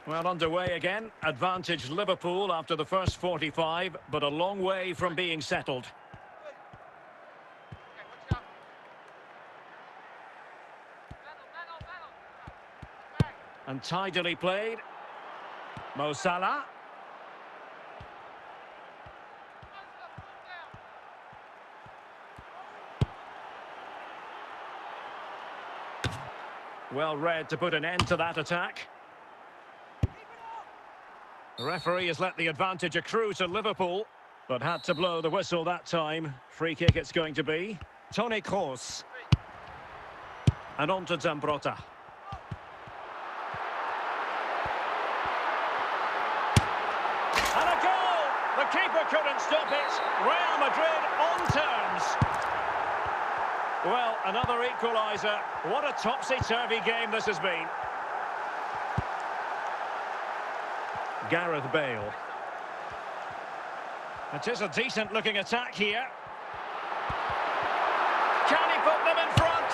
Well, underway again. Advantage Liverpool after the first 45, but a long way from being settled. And tidily played. Mo Salah. Well read to put an end to that attack. The referee has let the advantage accrue to Liverpool, but had to blow the whistle that time. Free kick it's going to be. Toni Kroos. And on to Zambrotta. And a goal! The keeper couldn't stop it. Real Madrid on terms. Well, another equaliser. What a topsy-turvy game this has been. Gareth Bale. It is a decent-looking attack here. Can he put them in front?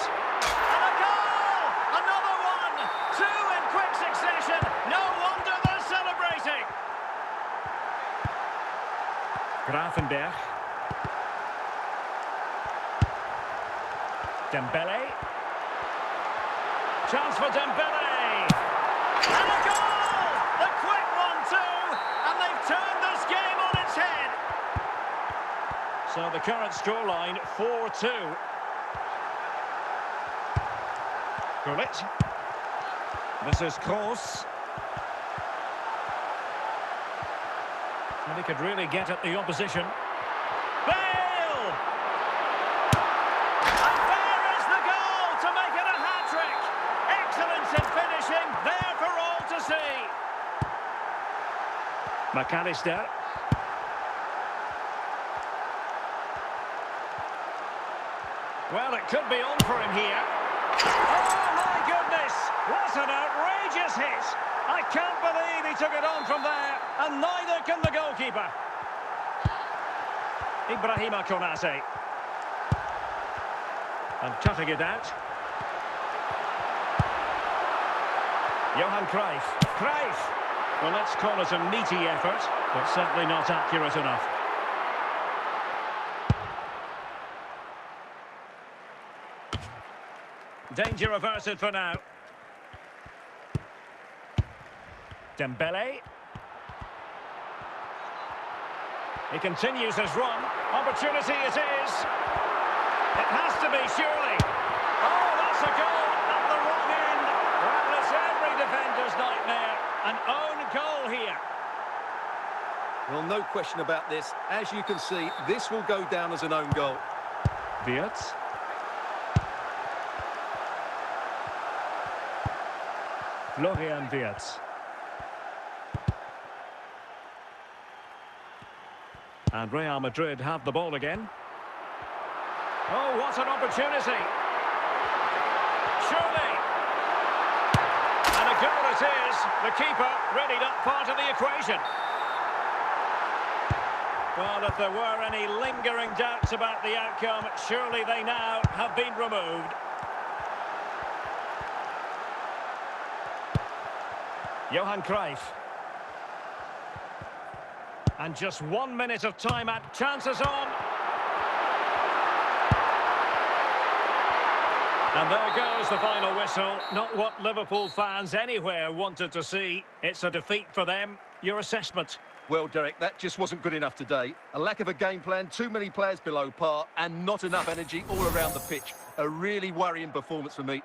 And a goal! Another one! Two in quick succession. No wonder they're celebrating. Gravenberch. Dembele. Chance for Dembele. And a goal! The quick 1-2, and they've turned this game on its head. So the current scoreline, 4-2. Gullit. This is Kroos. And he could really get at the opposition. Bale! And there is the goal to make it a hat-trick. Excellence in finishing, there for all to see. McAllister. Well, it could be on for him here. Oh, my goodness! What an outrageous hit! I can't believe he took it on from there, and neither can the goalkeeper. Ibrahima Konate. And cutting it out. Johan Cruyff. Cruyff! Well, let's call it a meaty effort, but certainly not accurate enough. Danger averted for now. Dembele. He continues his run. Opportunity it is. It has to be, surely. Oh, that's a goal at the wrong end. Well, it's every defender's nightmare. An own goal here. Well, no question about this. As you can see, this will go down as an own goal. Wirtz. Florian Wirtz. And Real Madrid have the ball again. Oh, what an opportunity. Surely. And a goal it is. The keeper readied up part of the equation. Well, if there were any lingering doubts about the outcome, surely they now have been removed. Johan Cruyff. And just 1 minute of time at chances on. And there goes the final whistle. Not what Liverpool fans anywhere wanted to see. It's a defeat for them. Your assessment? Well, Derek, that just wasn't good enough today. A lack of a game plan, too many players below par, and not enough energy all around the pitch. A really worrying performance for me.